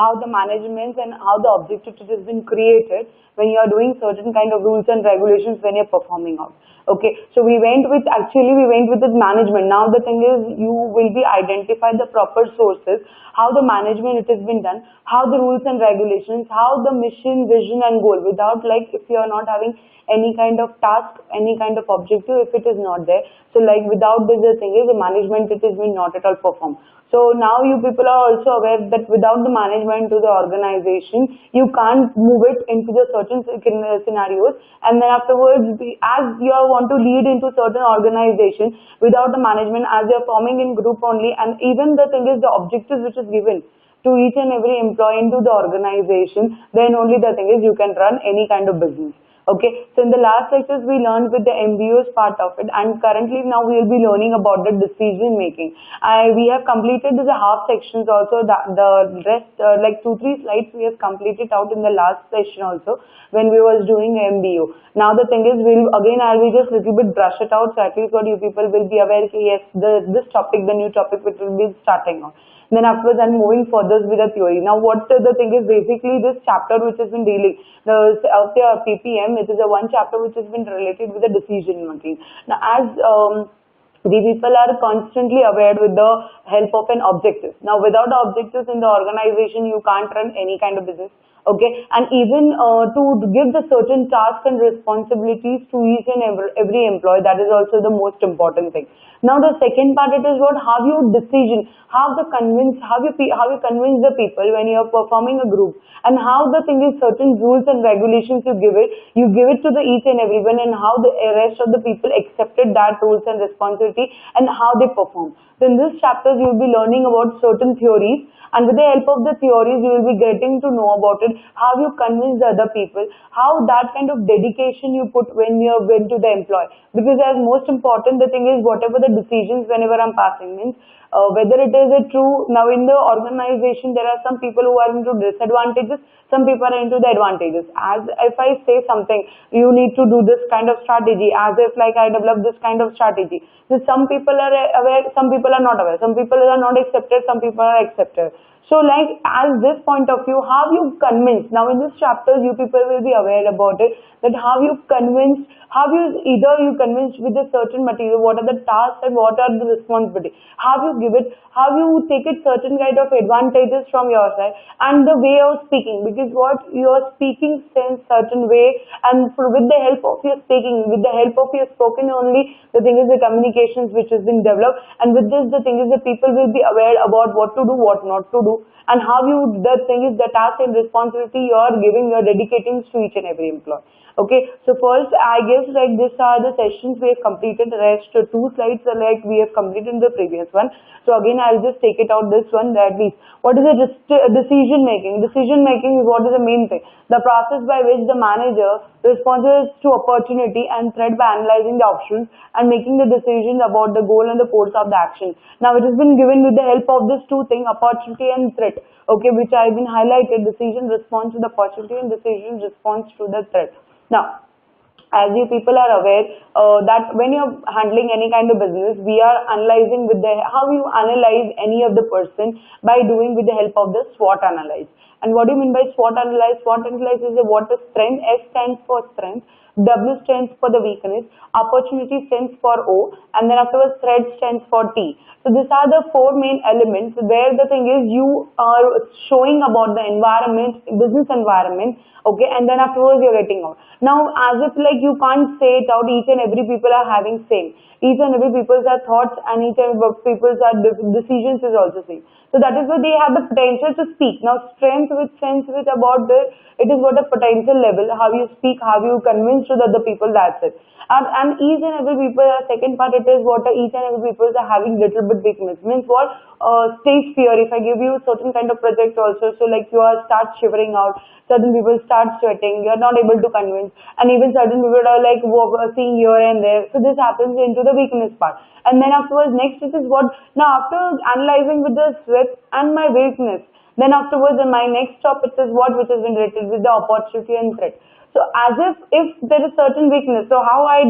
how the management and how the objective has been created when you are doing certain kind of rules and regulations when you're performing out. Okay, so we went with the management. Now the thing is, you will be identify the proper sources, how the management it has been done, how the rules and regulations, how the mission, vision and goal. Without, like, if you are not having any kind of task, any kind of objective, if it is not there, so like without this, the thing is, the management it has been not at all performed. So now you people are also aware that without the management to the organization, you can't move it into the certain scenarios, and then afterwards, as you want to lead into certain organization without the management, as you are forming in group only, and even the thing is the objectives which is given to each and every employee into the organization, then only the thing is you can run any kind of business. Okay, so in the last lectures we learned with the MBO's part of it, and currently now we will be learning about the decision making. We have completed the half sections also, the rest like 2-3 slides we have completed out in the last session also when we was doing MBO. Now the thing is, I will just little bit brush it out, so at least what you people will be aware, yes, this topic, the new topic which will be starting on. Then afterwards I'm moving further with the theory. Now what the thing is, basically this chapter which has been dealing, the PPM, it is a one chapter which has been related with the decision making. Now as we people are constantly aware with the help of an objective. Now without the objectives in the organization, you can't run any kind of business. Okay, and even to give the certain tasks and responsibilities to each and every employee, that is also the most important thing. Now the second part, it is what, how you decision, how you convince the people when you are performing a group, and how the thing is certain rules and regulations you give it to the each and everyone, and how the rest of the people accepted that rules and responsibility and how they perform. So in this chapter you will be learning about certain theories, and with the help of the theories you will be getting to know about it, how you convince the other people, how that kind of dedication you put when you went to the employee. Because as most important, the thing is, whatever the decisions whenever I'm passing means, whether it is a true, now in the organization there are some people who are into disadvantages, some people are into the advantages. As if I say something, you need to do this kind of strategy, as if like I develop this kind of strategy. So some people are aware, some people are not aware, some people are not accepted, some people are accepted. So like as this point of view, how you convince, now in this chapter you people will be aware about it, that how you convince, either you convince with a certain material, what are the tasks and what are the responsibility, how you give it, how you take it certain kind of advantages from your side, and the way of speaking, because what you are speaking in certain way, and with the help of your speaking, with the help of your spoken only, the thing is the communications which has been developed, and with this the thing is the people will be aware about what to do, what not to do, and how you, the thing is the task and responsibility you are giving, you are dedicating to each and every employee. Okay, so first I guess like these are the sessions we have completed. The rest 2 slides are like we have completed in the previous one. So again I'll just take it out this one, that is what is the decision making. Decision making is what is the main thing, the process by which the manager responds to opportunity and threat by analyzing the options and making the decision about the goal and the course of the action. Now it has been given with the help of these 2 things, opportunity and threat, okay, which I have been highlighted. Decision response to the opportunity and decision response to the threat. Now, as you people are aware that when you're handling any kind of business, we are analyzing with the, how you analyze any of the person by doing with the help of the SWOT analyze. And what do you mean by SWOT analyze? SWOT analyze is what is strength, S stands for strength, W stands for the weakness, opportunity stands for O, and then afterwards threat stands for T. So these are the 4 main elements where the thing is you are showing about the environment, business environment, okay, and then afterwards you're getting out. Now as if like you can't say it out, each and every people are having same. Each and every people's are thoughts and each and every people's are decisions is also same. So that is why they have the potential to speak. Now strength with sense with about the, it is what a potential level, how you speak, how you convince to the other people, that's it. And each and every people, second part, it is what each and every people are having little bit weakness. Means what? Stage fear. If I give you certain kind of project also, so like you are start shivering out, certain people start sweating, you are not able to convince, and even certain people are like seeing here and there. So this happens into the weakness part. And then afterwards, next it is what? Now after analyzing with the sweat and my weakness, then afterwards in my next topic is what, which has been related with the opportunity and threat. So as if there is certain weakness, so how I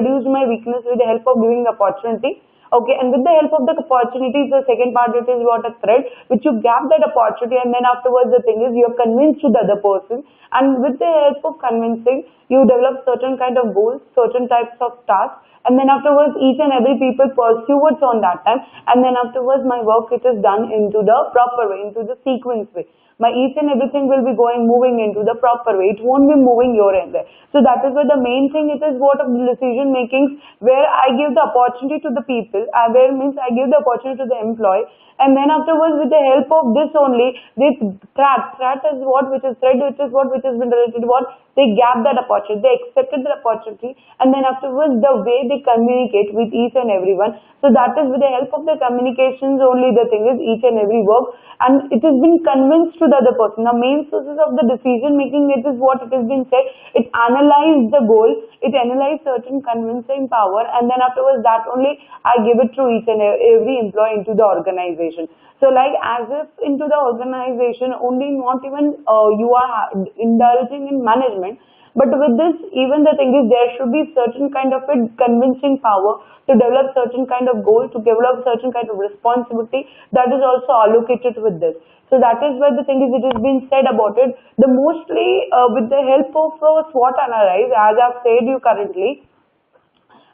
reduce my weakness with the help of giving opportunity. Okay, and with the help of the opportunities, the second part it is what a thread, which you gap that opportunity, and then afterwards the thing is you're convinced to the other person, and with the help of convincing, you develop certain kind of goals, certain types of tasks, and then afterwards each and every people pursue what's on that time, and then afterwards my work it is done into the proper way, into the sequence way. My each and everything will be moving into the proper way. It won't be moving your end there. So that is where the main thing it is what of the decision making, where I give the opportunity to the people, where means I give the opportunity to the employee, and then afterwards with the help of this only, this threat is what which is thread, which is what which has been related to what they gap that opportunity, they accepted the opportunity, and then afterwards the way they communicate with each and everyone. So that is with the help of the communications only the thing is each and every work, and it has been convinced to the other person. The main sources of the decision making, it is what it has been said, it analyzes the goal, it analyzes certain convincing power, and then afterwards that only I give it to each and every employee into the organization. So like as if into the organization only, not even you are indulging in management, but with this even the thing is there should be certain kind of a convincing power to develop certain kind of goal, to develop certain kind of responsibility that is also allocated with this. So that is where the thing is it has been said about it. The mostly with the help of SWOT analyze, as I've said you currently,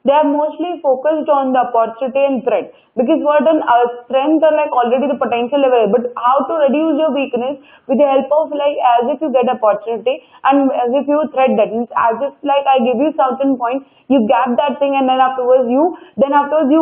they are mostly focused on the opportunity and threat, because what an strength are like already the potential level, but how to reduce your weakness with the help of like as if you get opportunity and as if you threat that means as if like I give you certain point, you gap that thing, and then afterwards you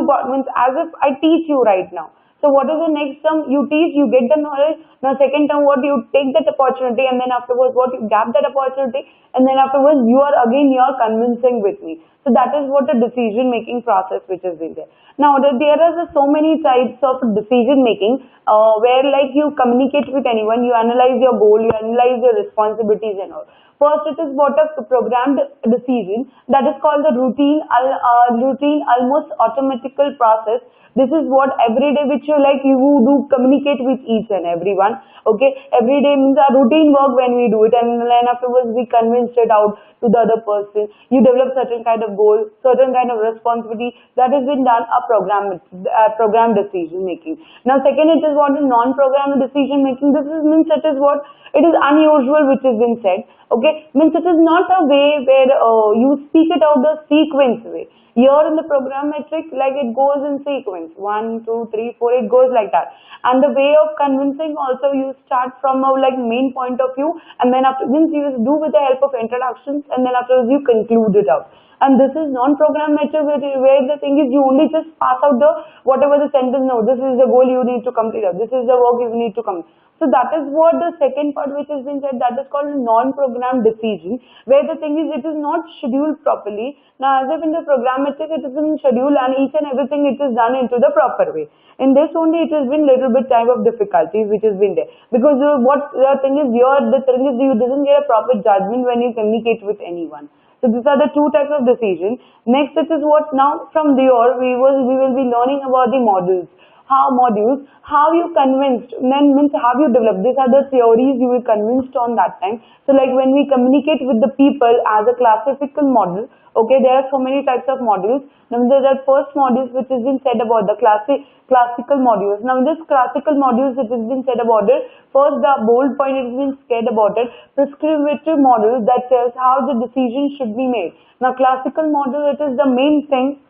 got means as if I teach you right now. So what is the next term? You teach, you get the knowledge. Now second term, what you take that opportunity, and then afterwards what you gap that opportunity, and then afterwards you are convincing with me. So that is what the decision making process which is in there. Now there are so many types of decision making where like you communicate with anyone, you analyze your goal, you analyze your responsibilities and all. First, it is what a programmed decision that is called the routine, almost automatical process. This is what every day which you like you do communicate with each and everyone. Okay, every day means a routine work when we do it, and then afterwards we convince it out to the other person. You develop certain kind of goal, certain kind of responsibility that has been done a programmed decision making. Now, second, it is what is non-programmed decision making. This is means it is what it is unusual which has been said. Okay, means it is not a way where you speak it out the sequence way. Here in the programmatic, like it goes in sequence 1, 2, 3, 4, it goes like that. And the way of convincing also you start from a like main point of view, and then after this you do with the help of introductions, and then after you conclude it out. And this is non-programmatic where the thing is you only just pass out the whatever the sentence. No, this is the goal you need to complete. This is the work you need to complete. So that is what the second part which has been said, that is called a non-programmed decision, where the thing is it is not scheduled properly. Now as if in the programmatic it is in schedule, and each and everything it is done into the proper way. In this only it has been little bit time of difficulties which has been there, because what the thing is you doesn't get a proper judgment when you communicate with anyone. So these are the two types of decision. Next, it is what now from there we will be learning about the models. How you convinced, then means how you develop. These are the theories you were convinced on that time. So like when we communicate with the people as a classical model, okay, there are so many types of modules. Now there are first modules which has been said about the classical modules. Now this classical modules it has been said about it. First the bold point it has been said about it. Prescriptive model that tells how the decision should be made. Now classical model, it is the main thing,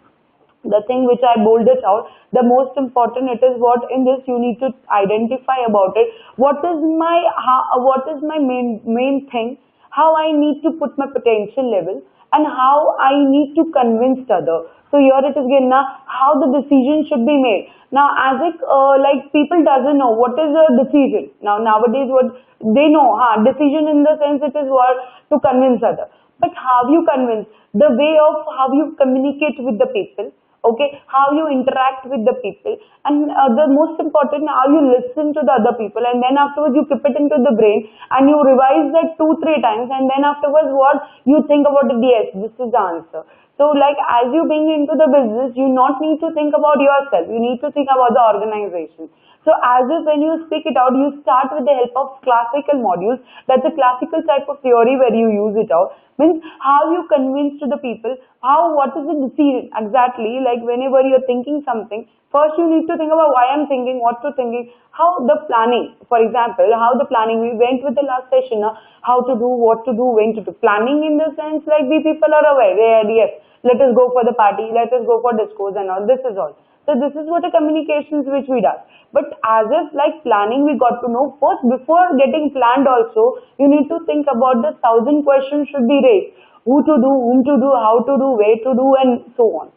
the thing which I bolded out, the most important, it is what in this you need to identify about it. What is my main thing, how I need to put my potential level, and how I need to convince the other. So here it is again now how the decision should be made. Now as if like people doesn't know what is a decision. Now nowadays what they know, decision in the sense it is what to convince other. But how you convince, the way of how you communicate with the people, okay, how you interact with the people, and the most important, how you listen to the other people, and then afterwards you keep it into the brain and you revise that 2-3 times, and then afterwards what you think about it, yes, this is the answer. So like as you being into the business, you not need to think about yourself, you need to think about the organization. So as if when you speak it out, you start with the help of classical modules. That's a classical type of theory where you use it out. Means how you convince to the people, what is the decision exactly, like whenever you're thinking something, first you need to think about why I'm thinking, what to thinking, how the planning, for example, how the planning, we went with the last session, how to do, what to do, when to do. Planning in the sense like we people are aware, they are, yes, let us go for the party, let us go for discos and all, this is all. So this is what a communications which we do. But as if like planning, we got to know first before getting planned also, you need to think about the 1,000 questions should be raised. Who to do, whom to do, how to do, where to do and so on.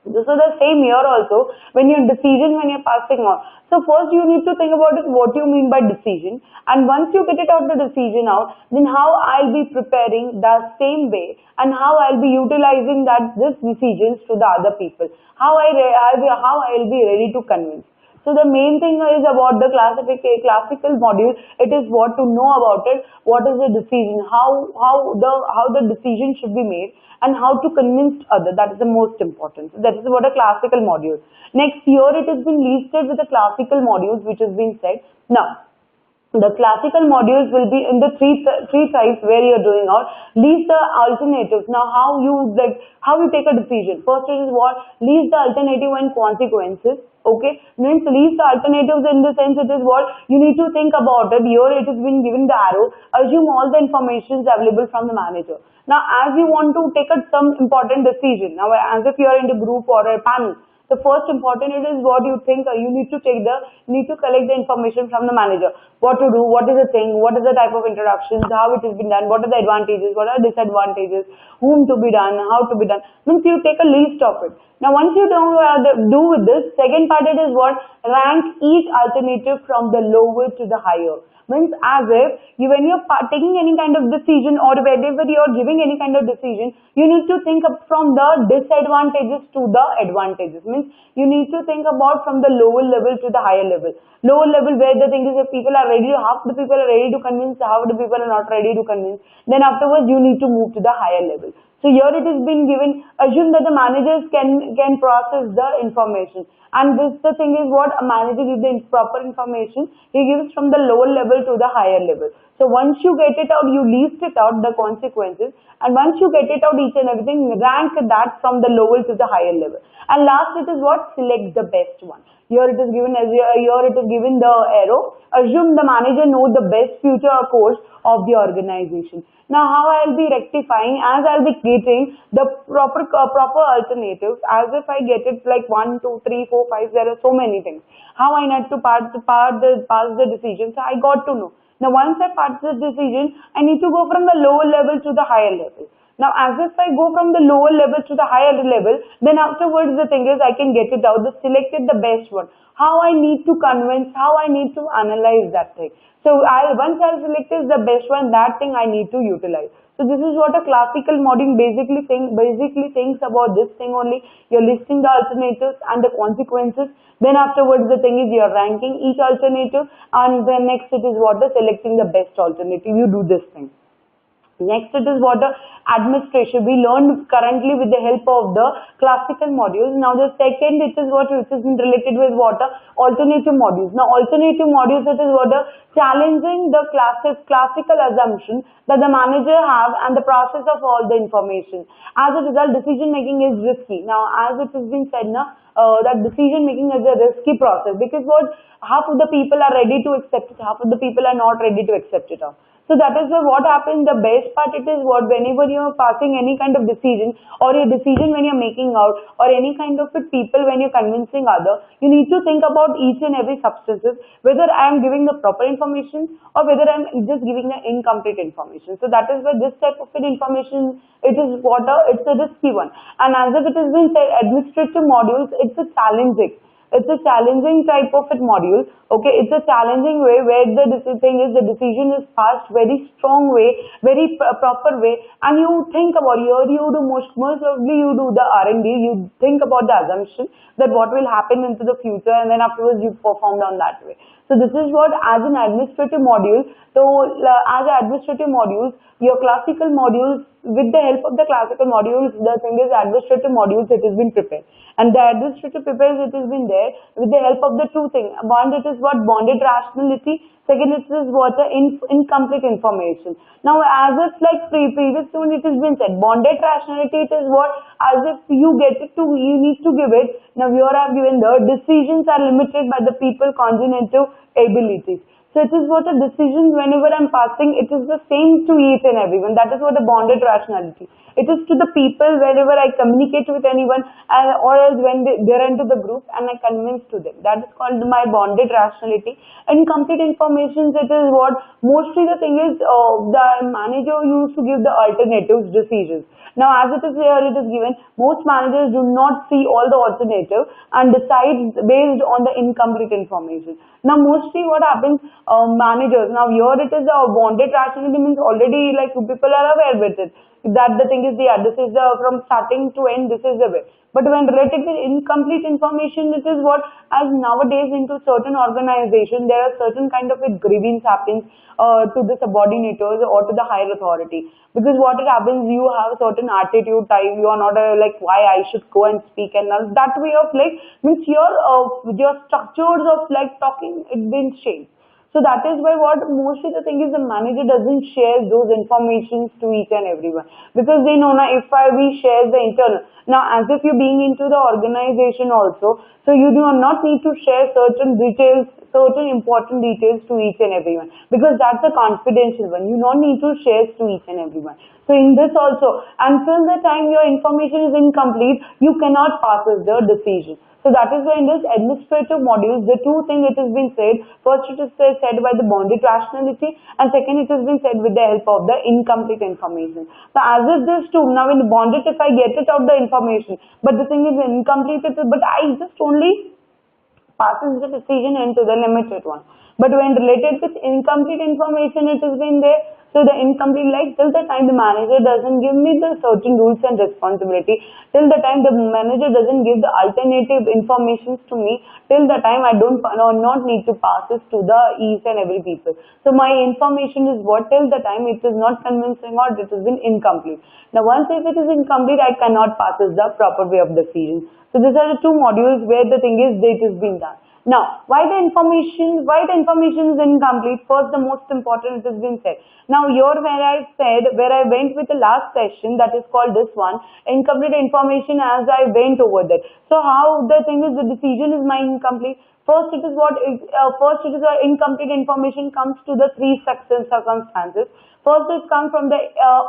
This is the same here also when you're decision, when you're passing on. So first you need to think about it, what you mean by decision, and once you get it out the decision out, then how I'll be preparing the same way and how I'll be utilizing that this decisions to the other people. How I'll be ready to convince. So the main thing is about the classical module. It is what to know about it, what is the decision, how the decision should be made, and how to convince others. That is the most important. So that is what a classical module. Next year it has been listed with the classical modules which has been said. Now the classical modules will be in the three types where you're doing out. List the alternatives. Now how you take a decision. First it is what? List the alternative and consequences. Okay, means list the alternatives in the sense it is what you need to think about it. Here it has been given the arrow. Assume all the information is available from the manager. Now as you want to take some important decision, now as if you are in the group or a panel, the first important it is what you think you need to collect the information from the manager. What to do, what is the thing, what is the type of introductions, how it has been done, what are the advantages, what are the disadvantages, whom to be done, how to be done. Means you take a list of it. Now once you do with this, second part it is what? Rank each alternative from the lower to the higher. Means as if when you're taking any kind of decision or whenever you're giving any kind of decision, you need to think from the disadvantages to the advantages. Means you need to think about from the lower level to the higher level. Lower level where the thing is if people are ready, half the people are ready to convince, half the people are not ready to convince. Then afterwards you need to move to the higher level. So here it has been given, assume that the managers can process the information. And the thing is what a manager gives the proper information, he gives from the lower level to the higher level. So once you get it out, you list it out, the consequences, and once you get it out each and everything, rank that from the lower to the higher level. And last it is what? Select the best one. Here it is given the arrow. Assume the manager knows the best future course of the organization. Now how I'll be rectifying, as I'll be getting the proper alternatives, as if I get it like 1, 2, 3, 4, 5, there are so many things. How I need to pass the decision. So I got to know. Now once I pass the decision, I need to go from the lower level to the higher level. Now as if I go from the lower level to the higher level, then afterwards the thing is I can get it out, selected the best one. How I need to convince, how I need to analyze that thing. So once I selected the best one, that thing I need to utilize. So this is what a classical module basically thinks about this thing only. You're listing the alternatives and the consequences. Then afterwards the thing is you're ranking each alternative, and then next it is what? Selecting the best alternative. You do this thing. Next it is what? Administration. We learned currently with the help of the classical modules. Now the second it is what? Which is related with what? Alternative modules. Now alternative modules it is what? Challenging the classical assumption that the manager have and the process of all the information. As a result, decision making is risky. Now as it has been said now, that decision making is a risky process, because what? Half of the people are ready to accept it, half of the people are not ready to accept it. So that is what happens. The best part it is what? Whenever you are passing any kind of decision, or a decision when you are making out, or any kind of people when you're convincing other, you need to think about each and every substances, whether I am giving the proper information or whether I am just giving the incomplete information. So that is why this type of information, it is what? It's a risky one. And as if it has been said, administrative modules, it's a challenging. It's a challenging type of module. Okay, it's a challenging way where the decision is passed very strong way, very proper way, and you think about you do most probably you do the R&D, you think about the assumption that what will happen into the future, and then afterwards you perform on that way. So this is what, as an administrative module, So as administrative modules, your classical modules, with the help of the classical modules, the thing is administrative modules, it has been prepared. And the administrative papers, it has been there with the help of the two things. One, it is what bonded rationality. Second, it is what incomplete information. Now, as it's like previous one, it has been said, bonded rationality, it is what, as if you get it to, you need to give it. Now, here I have given the decisions are limited by the people congenital abilities. So it is what a decision whenever I'm passing, it is the same to each and everyone. That is what a bonded rationality. It is to the people wherever I communicate with anyone or else when they're into the group and I convince to them. That is called my bonded rationality. Incomplete information, it is what mostly the thing is the manager used to give the alternatives decisions. Now as it is here, it is given, most managers do not see all the alternative and decide based on the incomplete information. Now mostly what happens, managers, now here it is a bonded rationality means already like people are aware with it. That the thing is this is the from starting to end, this is the way. But when related with incomplete information, it is what, as nowadays into certain organization, there are certain kind of a grievance happens to the subordinators or to the higher authority. Because what it happens, you have a certain attitude type, you are not like why I should go and speak and all. That way of like means your structures of like talking, it been changed. So that is why what mostly the thing is the manager doesn't share those informations to each and everyone because they know now if we share the internal, now as if you're being into the organization also, so you do not need to share certain details, certain important details to each and everyone because that's a confidential one. You don't need to share to each and everyone. So in this also, until the time your information is incomplete, you cannot pass as the decision. So that is why in this administrative modules, the two things it has been said, first it is said by the bonded rationality and second it has been said with the help of the incomplete information. So as if this two, now in bonded if I get it out the information, but the thing is incomplete, but I just only passes the decision into the limited one. But when related with incomplete information, it has been there. So the incomplete, like till the time the manager doesn't give me the certain rules and responsibility, till the time the manager doesn't give the alternative informations to me, till the time I don't not need to pass this to the each and every people. So my information is what till the time it is not convincing or it has been incomplete. Now once if it is incomplete, I cannot pass this the proper way of decision. So these are the two modules where the thing is it is being done. Now, why the information is incomplete? First, the most important, it has been said. Now, here where I went with the last session, that is called this one, incomplete information as I went over that. So, how the thing is, the decision is my incomplete. First, it is incomplete information comes to the three circumstances. First, it comes from the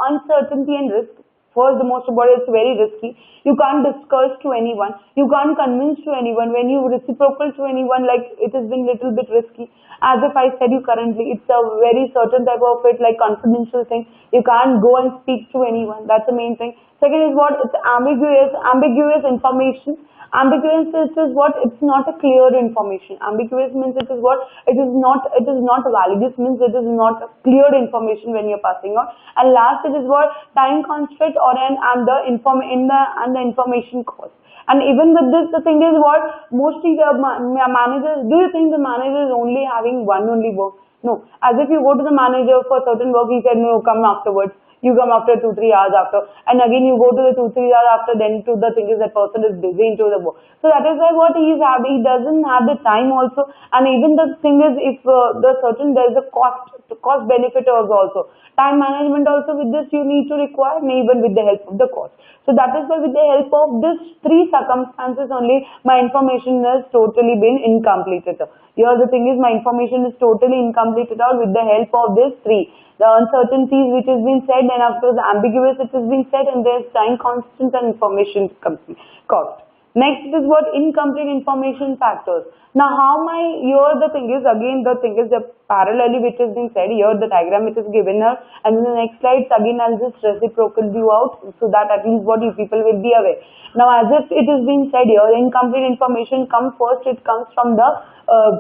uncertainty and risk. First, the most important, it's very risky. You can't discuss to anyone. You can't convince to anyone. When you reciprocal to anyone, like it has been little bit risky. As if I said you currently, it's a very certain type of it, like confidential thing. You can't go and speak to anyone. That's the main thing. Second is what? It's ambiguous information. Ambiguous is what? It's not a clear information. Ambiguous means it is what? It is not valid. This means it is not a clear information when you're passing on. And last it is what? Time constraint or the information cost. And even with this, the thing is what? Mostly the managers, do you think the manager is only having one only work? No. As if you go to the manager for certain work, he said, no, come afterwards. You come after 2-3 hours after, and again you go to the 2-3 hours after. Then to the thing is that person is busy into the work. So that is why what he is having, he doesn't have the time also. And even the thing is, if there is a cost benefit also. Time management also with this you need to require, and even with the help of the cost. So that is why with the help of this three circumstances only, my information has totally been incomplete. Here the thing is, my information is totally incomplete at all with the help of these three. The uncertainties which has been said, and after the ambiguous it has been said, and there is time constant and information cost. Next is what? Incomplete information factors. Now here the thing is, again the thing is the parallelly which has been said, here the diagram it is given here, and in the next slides again I'll just reciprocal view out so that at least what you people will be aware. Now as if it has been said here, incomplete information comes first, it comes from the,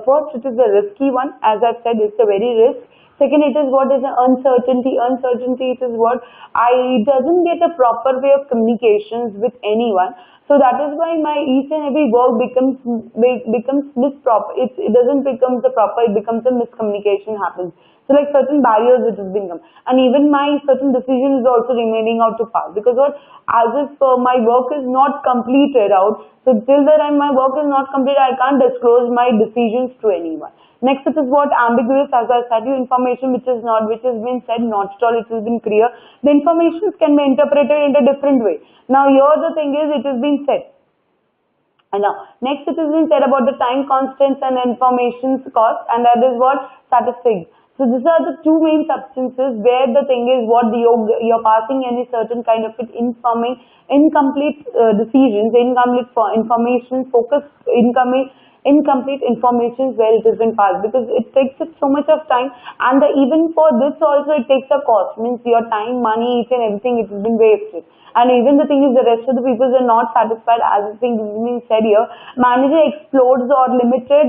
first it is the risky one, as I've said it's a very risk. Second, it is what is an uncertainty. Uncertainty, it is what? I doesn't get a proper way of communications with anyone. So that is why my each and every work becomes misproper. It doesn't become the proper. It becomes a miscommunication happens. So like certain barriers it has been come, and even my certain decision is also remaining out to pass, because what, as if my work is not completed out. So till the time my work is not completed, I can't disclose my decisions to anyone. Next, it is what ambiguous, as I said, you information which is not, which has been said, not at all, it has been clear. The informations can be interpreted in a different way. Now here the thing is, it has been said. And now, next it has been said about the time constants and information's cost, and that is what satisfies. So these are the two main substances where the thing is what you're passing any certain kind of informing incomplete decisions, incomplete information, focus, incomplete information where it has been passed, because it takes it so much of time, and even for this also it takes a cost, means your time, money, each and everything, it has been wasted. And even the thing is, the rest of the people are not satisfied, as is being said here. Manager explores or limited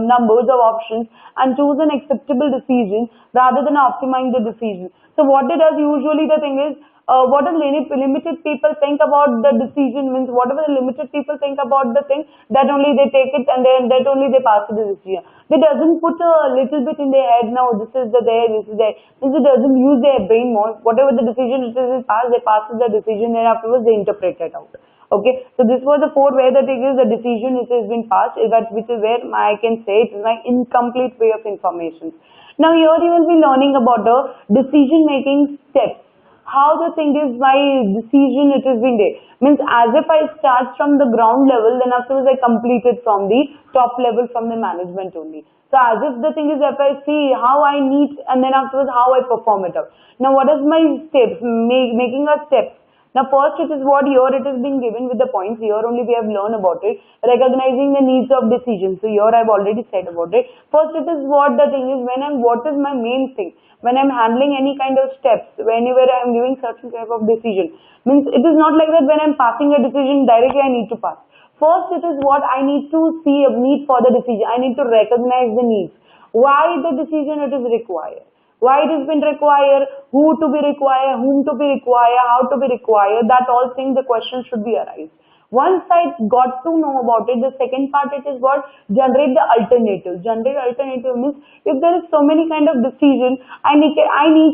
numbers of options and choose an acceptable decision rather than optimizing the decision. So what it does usually, the thing is, what a limited people think about the decision, means whatever the limited people think about the thing, that only they take it, and then that only they pass the decision. They doesn't put a little bit in their head, now this is the there, this is there. Means it doesn't use their brain more. Whatever the decision it is passed, they pass the decision, and afterwards they interpret it out. Okay, so this was the four where the thing is the decision which has been passed, which is where I can say it is my incomplete way of information. Now here you will be learning about the decision making steps. How the thing is, my decision it has been there, means as if I start from the ground level, then afterwards I complete it from the top level, from the management only. So as if the thing is, if I see how I need, and then afterwards how I perform it out. Now what is my steps, making a step. Now first it is what here it has been given with the points, here only we have learned about it, recognizing the needs of decisions. So here I have already said about it. First it is what the thing is, what is my main thing, when I am handling any kind of steps, whenever I am giving certain type of decision, means it is not like that when I am passing a decision directly I need to pass. First it is what I need to see a need for the decision, I need to recognize the needs, why the decision it is required. Why it has been required, who to be required, whom to be required, how to be required, that all things the question should be arise. Once I got to know about it, the second part it is what, generate the alternative. Generate alternative means if there is so many kind of decision, I need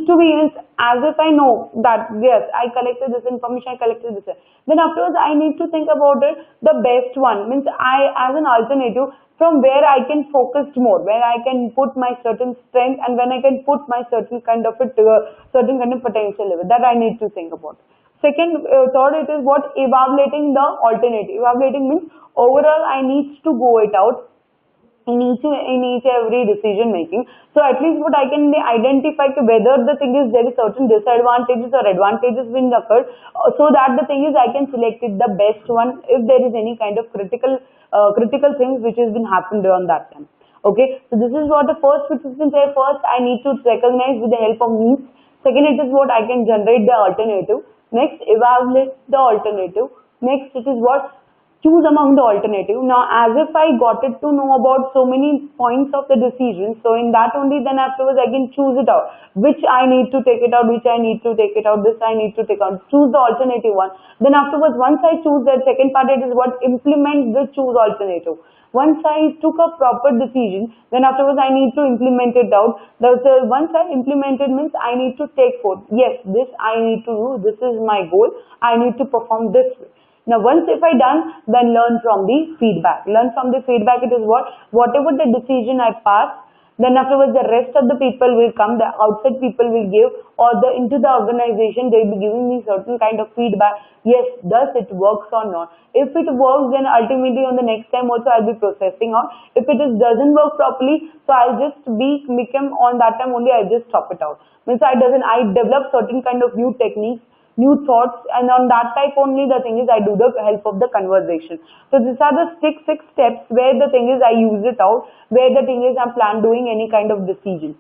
to be, as if I know that yes, I collected this information, I collected this. Then afterwards I need to think about it, the best one, means I as an alternative, from where I can focus more, where I can put my certain strength, and when I can put my certain kind of potential level, that I need to think about. Second, third, it is what, evaluating the alternative. Evaluating means overall I need to go it out in each every decision making. So at least what I can identify whether the thing is there is certain disadvantages or advantages being occurred, so that the thing is I can select it the best one if there is any kind of critical things which has been happened on that time. Okay, so this is what the first which has been said. First I need to recognize with the help of needs. Second, it is what I can generate the alternative. Next, evaluate the alternative. Next, it is what, choose among the alternative. Now as if I got it to know about so many points of the decision, so in that only then afterwards I can choose it out, which I need to take it out, which I need to take it out, this I need to take out, choose the alternative one. Then afterwards once I choose that, second part it is what, implement the choose alternative. Once I took a proper decision, then afterwards I need to implement it out. Once I implement it means I need to take forth, yes, this I need to do, this is my goal, I need to perform this way. Now once if I done, then learn from the feedback. Learn from the feedback, it is what, whatever the decision I pass, then afterwards the rest of the people will come, the outside people will give, or into the organization they will be giving me certain kind of feedback. Yes, does it works or not? If it works, then ultimately on the next time also I'll be processing out. If it doesn't work properly, so I'll just become on that time only I'll just stop it out. Means I develop certain kind of new techniques, new thoughts, and on that type only the thing is I do the help of the conversation. So these are the six steps where the thing is I use it out, where the thing is I'm plan doing any kind of decision.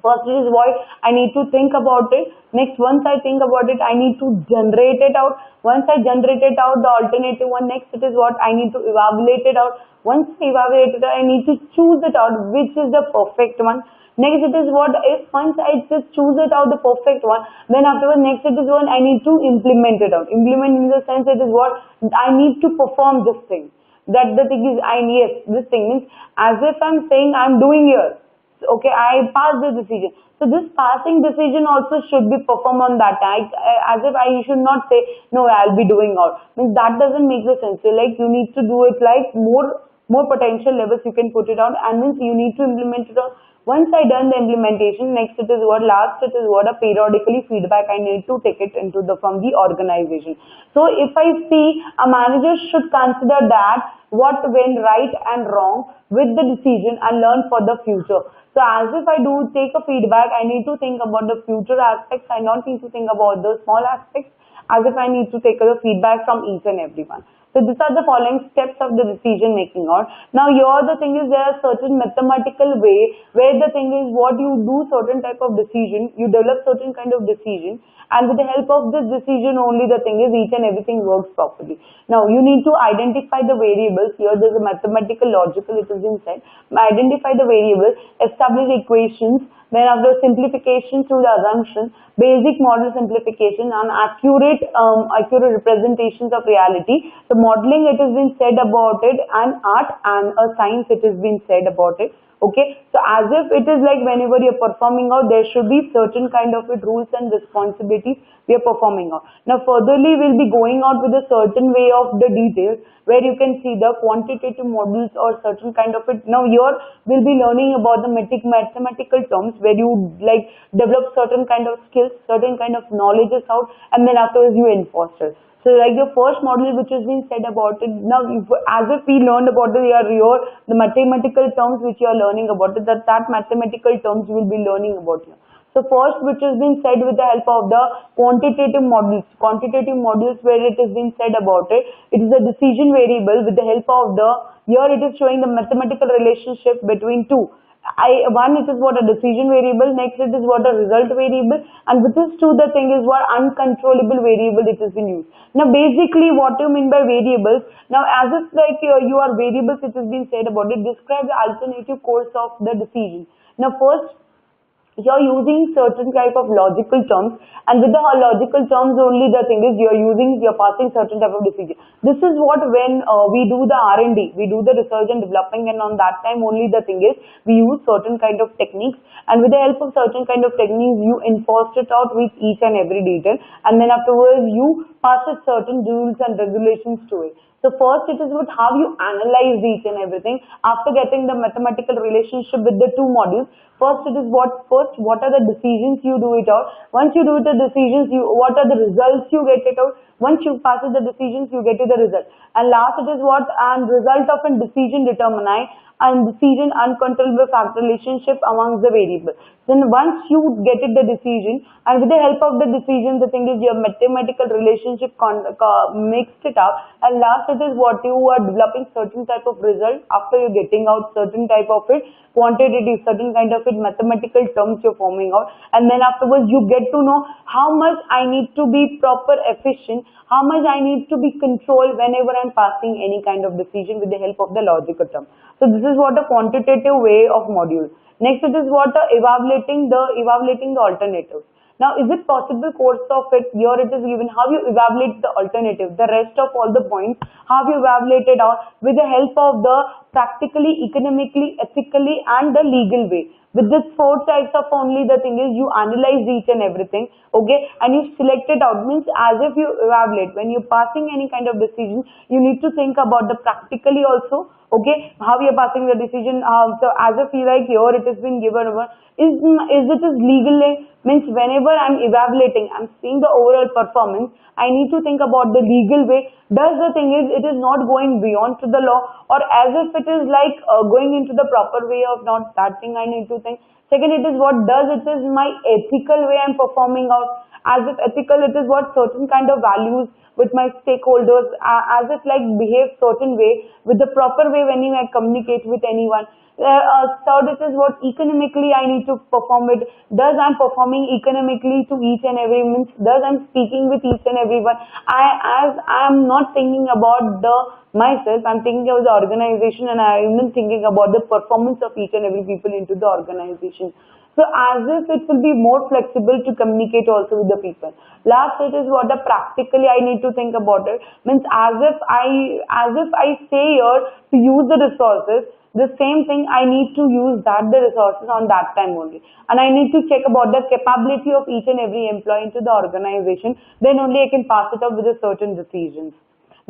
First is what I need to think about it. Next, once I think about it, I need to generate it out. Once I generate it out, the alternative one, next it is what I need to evaluate it out. Once I evaluate it, I need to choose it out, which is the perfect one. Next it is what, if once I just choose it out the perfect one, then afterwards next it is what I need to implement it out. Implement in the sense it is what I need to perform this thing. That the thing is, I yes, this thing means as if I'm saying I'm doing here. Okay, I passed the decision. So this passing decision also should be performed on that. As if I should not say no, I'll be doing out. Means that doesn't make the sense. So like you need to do it like more potential levels you can put it on, and means you need to implement it on. Once I done the implementation, next it is what, last it is what, a periodically feedback I need to take it into the from the organization. So if I see, a manager should consider that what went right and wrong with the decision and learn for the future. So as if I do take a feedback, I need to think about the future aspects. I don't need to think about the small aspects, as if I need to take the feedback from each and everyone. So these are the following steps of the decision making out. Now here the thing is, there are certain mathematical way where the thing is what you do certain type of decision, you develop certain kind of decision, and with the help of this decision only the thing is each and everything works properly. Now you need to identify the variables. Here there's a mathematical logical, it is been said. Identify the variables, establish equations, then after simplification through the assumption, basic model simplification, and accurate representations of reality. The modeling, it has been said about it, an art and a science, it has been said about it. Okay, so as if it is like whenever you're performing out, there should be certain kind of rules and responsibilities we are performing out. Now furtherly we'll be going out with a certain way of the details where you can see the quantitative models or certain kind of it. Now here we'll be learning about the mathematical terms where you like develop certain kind of skills, certain kind of knowledges out, and then afterwards you enforce it. So like the first model which has been said about it, now as if we learned about the mathematical terms which you are learning about it, that mathematical terms you will be learning about here. So first which has been said with the help of the quantitative models where it has been said about it, it is a decision variable with the help of here it is showing the mathematical relationship between two. One, it is what, a decision variable, next it is what, a result variable, and with this two the thing is what, uncontrollable variable it has been used. Now basically what do you mean by variables? Now as if like you are variables, it has been said about it, describe the alternative course of the decision. Now first, you're using certain type of logical terms, and with the logical terms only the thing is you're passing certain type of decision. This is what when we do the R&D, we do the research and developing, and on that time only the thing is we use certain kind of techniques, and with the help of certain kind of techniques you enforce it out with each and every detail, and then afterwards you pass it certain rules and regulations to it. So first it is what, how you analyze each and everything after getting the mathematical relationship with the two modules. First it is what are the decisions you do it out. Once you do the decisions, what are the results you get it out. Once you pass the decisions, you get to the result. And last it is what, and result of a decision determine and decision uncontrollable factor relationship amongst the variables. Then once you get it the decision, and with the help of the decision, the thing is your mathematical relationship mixed it up, and last it is what you are developing certain type of result after you're getting out certain type of it quantitative, certain kind of it mathematical terms you're forming out, and then afterwards you get to know how much I need to be proper efficient, how much I need to be controlled whenever I'm passing any kind of decision with the help of the logical term. So this is what a quantitative way of module. Next it is what evaluating the alternatives. Now is it possible course of it, here it is given how you evaluate the alternative, the rest of all the points, how you evaluate it out with the help of the practically, economically, ethically and the legal way. With this four types of only the thing is you analyze each and everything, okay, and you select it out, means as if you evaluate. When you're passing any kind of decision, you need to think about the practically also, okay, how you're passing the decision. So as if you like here it has been given over, is it is legally, means whenever I'm evaluating, I'm seeing the overall performance, I need to think about the legal way. Does the thing is it is not going beyond to the law, or as if it is like going into the proper way of not, that thing I need to think. Second, it is what does it is my ethical way I'm performing out. As if ethical, it is what certain kind of values with my stakeholders, as if like behave certain way with the proper way when you communicate with anyone. Third, it is what economically I need to perform it. Does I'm performing economically to each and every means? Does I'm speaking with each and everyone? As I'm not thinking about the myself, I'm thinking about the organization, and I'm even thinking about the performance of each and every people into the organization. So as if it will be more flexible to communicate also with the people. Last, it is what the practically I need to think about it. Means as if I stay here to use the resources, the same thing I need to use the resources on that time only. And I need to check about the capability of each and every employee into the organization. Then only I can pass it out with a certain decisions.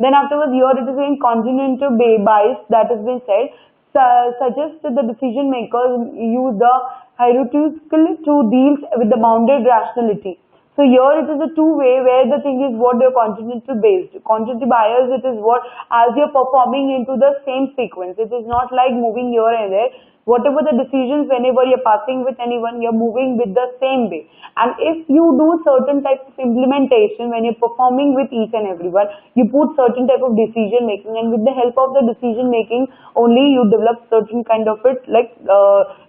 Then afterwards, here it is in congenital bias that has been said. Suggests that the decision makers use the hierarchical to deal with the bounded rationality. So here it is a two-way where the thing is what they're congenital based. Congenital bias, it is what as you're performing into the same sequence. It is not like moving here and there. Whatever the decisions, whenever you're passing with anyone, you're moving with the same way. And if you do certain type of implementation when you're performing with each and everyone, you put certain type of decision making, and with the help of the decision making, only you develop certain kind of it, like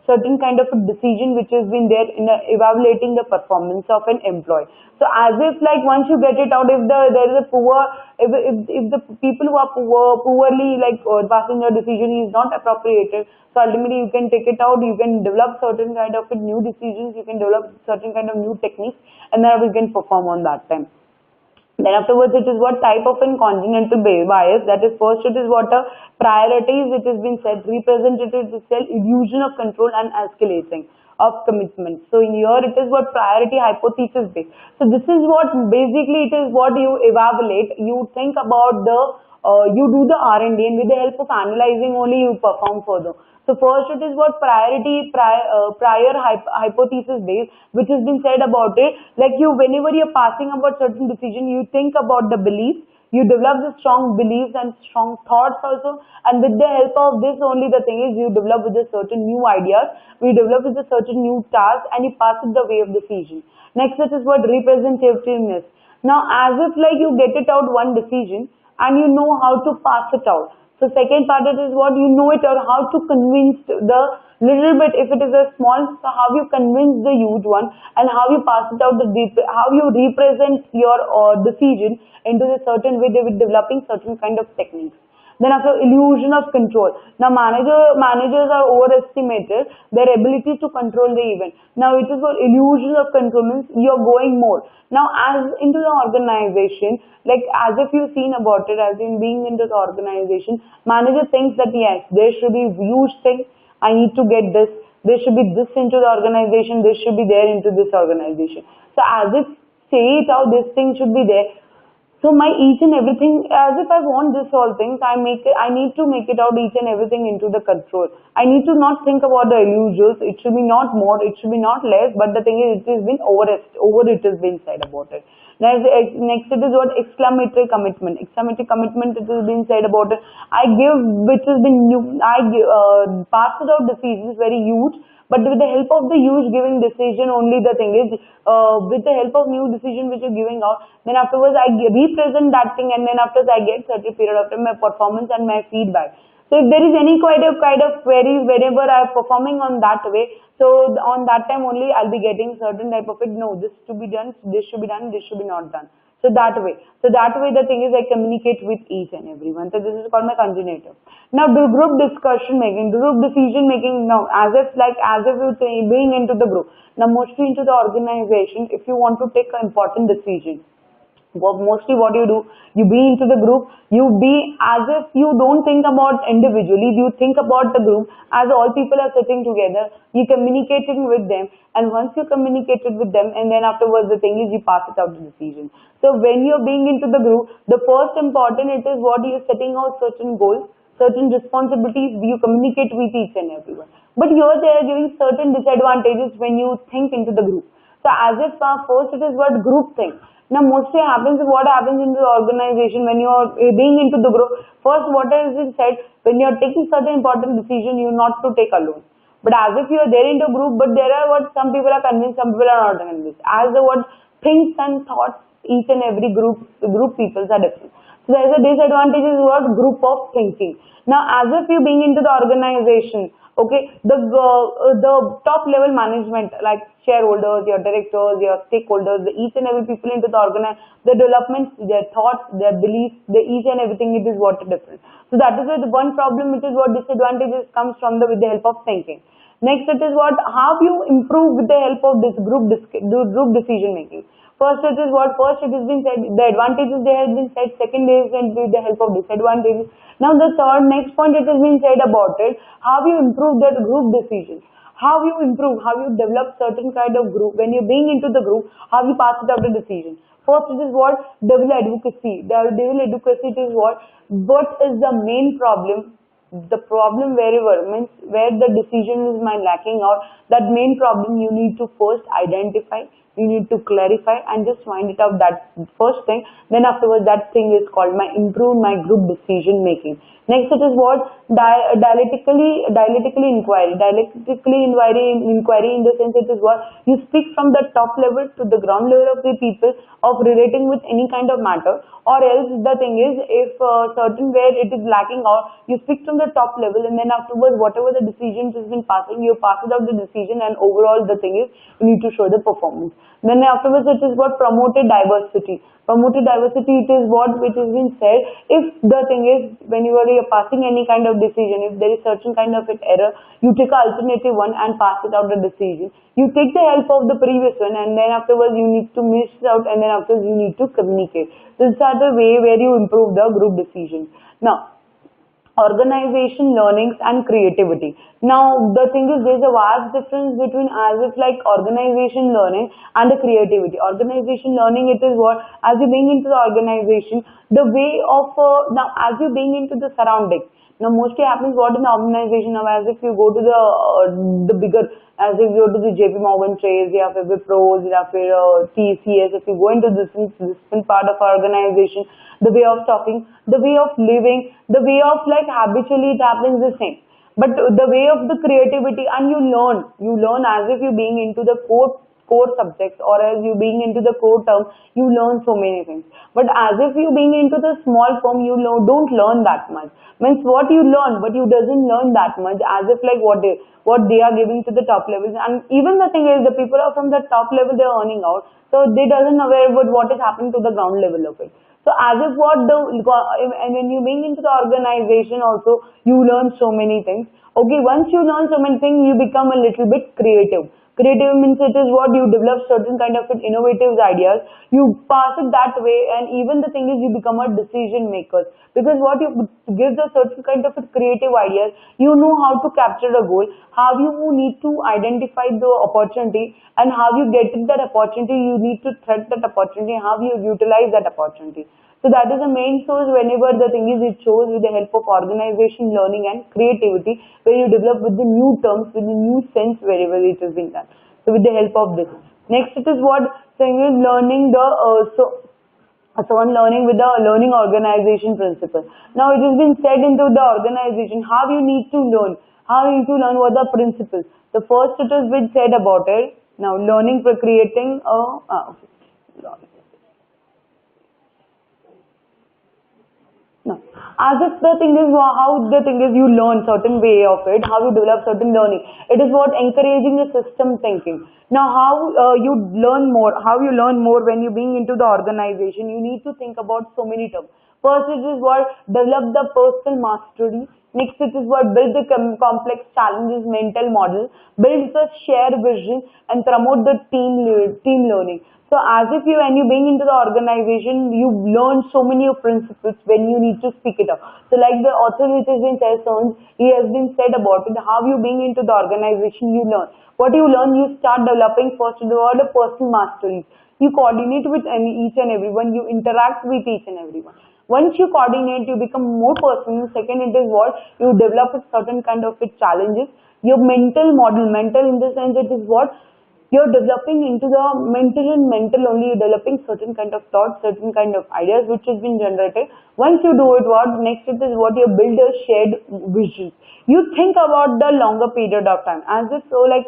certain kind of a decision which has been there in evaluating the performance of an employee. So as if like once you get it out, if there is a poor, if the people who are poorly like passing a decision is not appropriated, so ultimately you can take it out, you can develop certain kind of new decisions, you can develop certain kind of new techniques, and then we can perform on that time. Then afterwards, it is what type of congenital bias. That is, first it is what a priorities. It has been said representative to cell illusion of control and escalating of commitment. So in here it is what priority hypothesis based. So this is what basically it is what you evaluate. You think about the you do the R&D, and with the help of analyzing only you perform further. So first it is what prior hypothesis based, which has been said about it. Like you, whenever you're passing about certain decision, you think about the beliefs. You develop the strong beliefs and strong thoughts also, and with the help of this only the thing is you develop with a certain new ideas, we develop with a certain new task, and you pass it the way of decision. Next it is what representativeness. Now as if like you get it out one decision and you know how to pass it out. So second part it is what you know it or how to convince the little bit, if it is a small, so how you convince the huge one, and how you pass it out the deep, how you represent your decision into a certain way with developing certain kind of techniques. Then after illusion of control. Now managers are overestimated their ability to control the event. Now it is for illusion of control means you're going more. Now as into the organization, like as if you've seen about it, as in being into the organization, manager thinks that yes, there should be huge thing, I need to get this, there should be this into the organization, this should be there into this organization. So as if say it out, this thing should be there. So my each and everything, as if I want this all things, I need to make it out each and everything into the control. I need to not think about the illusions. It should be not more, it should be not less, but the thing is, it has been over it has been said about it. Next it is what exclamatory commitment. Exclamatory commitment, it has been said about it. I give, which has been new, pass it out decisions very huge, but with the help of the huge giving decision only the thing is, with the help of new decision which is giving out, then afterwards I represent that thing, and then after I get certain period of time my performance and my feedback. So if there is any kind of queries whenever I am performing on that way, so on that time only I'll be getting certain type of it. No, this to be done, this should be done, this should be not done. So that way the thing is I communicate with each and everyone. So this is called my congenital. Now do group discussion making, group decision making. Now as if you being into the group. Now mostly into the organization, if you want to take an important decision, mostly what you do, you be into the group, you be as if you don't think about individually, you think about the group, as all people are sitting together, you communicating with them, and once you communicated with them, and then afterwards the thing is you pass it out the decision. So when you're being into the group, the first important it is what you're setting out certain goals, certain responsibilities, you communicate with each and everyone. But here they are giving certain disadvantages when you think into the group. So as if first it is what group thing. Now mostly what happens in the organization when you are being into the group, first what has been said, when you are taking certain important decision, you not to take alone. But as if you are there into a group, but there are what some people are convinced, some people are not convinced. As the what thinks and thoughts, each and every group peoples are different. So there is a disadvantage is what group of thinking. Now as if you being into the organization, Okay, the top level management like shareholders, your directors, your stakeholders, each and every people into the the development, their thoughts, their beliefs, each and everything, it is what different. So that is where the one problem, which is what disadvantages comes from with the help of thinking. Next, it is what how you improve with the help of this group decision making. First, it is what first it has been said the advantages they have been said. Second is with the help of disadvantages. Now the third next point it has been said about it how you improve that group decisions. How you improve, how you develop certain kind of group when you're being into the group, how you pass it out the decision. First, it is what devil advocacy. The devil advocacy is what is the main problem, the problem wherever means where the decision is my lacking out, that main problem you need to first identify, you need to clarify and just find it out, that first thing. Then afterwards that thing is called my improve my group decision making. Next, it is what dialectically inquiry in the sense it is what you speak from the top level to the ground level of the people of relating with any kind of matter, or else the thing is if certain where it is lacking out, you speak from the top level and then afterwards whatever the decisions has been passing, you pass it out the decision and overall the thing is you need to show the performance. Then afterwards it is what promoted diversity. Promoted diversity, it is what which has been said if the thing is when you are passing any kind of decision, if there is certain kind of an error, you take an alternative one and pass it out the decision. You take the help of the previous one and then afterwards you need to miss out and then afterwards you need to communicate. This is the way where you improve the group decisions. Now, organization, learnings and creativity. Now the thing is there's a vast difference between as if like organization learning and the creativity. Organization learning, it is what as you being into the organization, the way of now as you being into the surrounding. Now mostly happens what in the organization, now as if you go to the bigger, as if you go to the JP Morgan Chase, या फिर Wipros, या फिर TCS, if you go into this part of our organization, the way of talking, the way of living, the way of like habitually it happens the same. But the way of the creativity and you learn as if you being into the core subjects or as you being into the core term, you learn so many things. But as if you being into the small form, you don't learn that much. Means what you learn, but you doesn't learn that much as if like what they are giving to the top levels. And even the thing is the people are from the top level, they're earning out. So they doesn't aware about what is happening to the ground level of it. So as if what and when you being into the organization also, you learn so many things. Okay, once you learn so many things, you become a little bit creative. Creative means it is what you develop certain kind of innovative ideas, you pass it that way, and even the thing is you become a decision maker. Because what you give the certain kind of creative ideas, you know how to capture a goal, how you need to identify the opportunity, and how you get that opportunity, you need to thread that opportunity, how you utilize that opportunity. So that is the main source whenever the thing is it shows with the help of organization, learning and creativity, where you develop with the new terms, with the new sense wherever it is being done. So with the help of this. Next it is what saying is learning the learning with the learning organization principle. Now it has been said into the organization how you need to learn. How you need to learn what the principles. The first it has been said about it. Now learning for creating no. As if the thing is how the thing is you learn certain way of it, how you develop certain learning. It is what encouraging the system thinking. Now how you learn more, when you being into the organization, you need to think about so many terms. First it is what develop the personal mastery. Next it is what build the complex challenges mental model, build the shared vision and promote the team learning. So as if when you being into the organization, you learn so many principles when you need to speak it up. So like the author which has been said, he has been said about it, how you being into the organization, you learn. What you learn, you start developing first the word of personal mastery. You coordinate with each and everyone, you interact with each and everyone. Once you coordinate, you become more personal. Second, it is what you develop a certain kind of challenges. Your mental model, mental in the sense it is what you're developing into the mental only, you're developing certain kind of thoughts, certain kind of ideas which has been generated. Once you do it, what next it is what you build a shared vision. You think about the longer period of time as if so like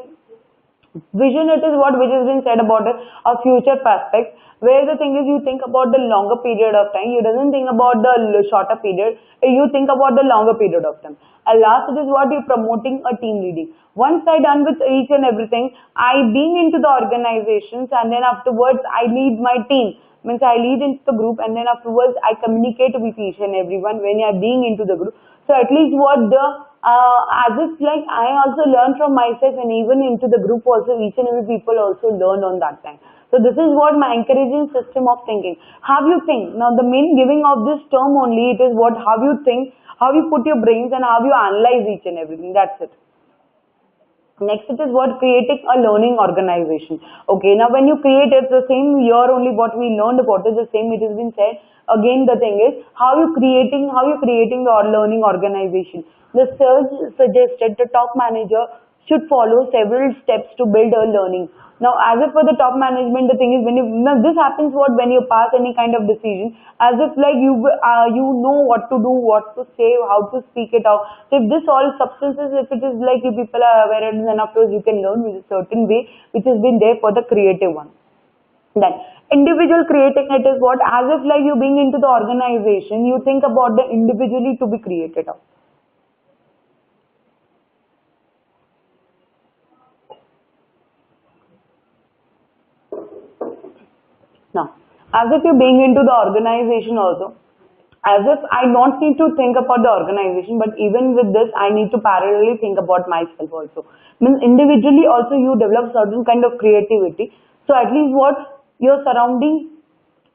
Vision, it is what which has been said about a future prospect, where the thing is you think about the longer period of time. You doesn't think about the shorter period. You think about the longer period of time. And last, it is what you're promoting a team leading. Once I done with each and everything, I being into the organizations, and then afterwards I lead my team. Means I lead into the group, and then afterwards I communicate with each and everyone when you are being into the group. So at least what the as if like I also learn from myself, and even into the group also each and every people also learn on that time. So this is what my encouraging system of thinking. How you think. Now the main giving of this term only, it is what how you think, how you put your brains, and how you analyze each and everything. That's it. Next, it is what creating a learning organization. Okay, now when you create it, the same year only what we learned about is the same. It has been said again. The thing is how you creating the learning organization. The search suggested the top manager should follow several steps to build a learning. Now, as if for the top management, the thing is when you now this happens what when you pass any kind of decision, as if like you know what to do, what to say, how to speak it out. So if this all substances, if it is like you people are aware, and then afterwards you can learn with a certain way which has been there for the creative one. Then individual creating, it is what as if like you being into the organization, you think about the individually to be created out. Now, as if you're being into the organization also, as if I don't need to think about the organization, but even with this, I need to parallelly think about myself also. Means individually also you develop certain kind of creativity. So at least what your surrounding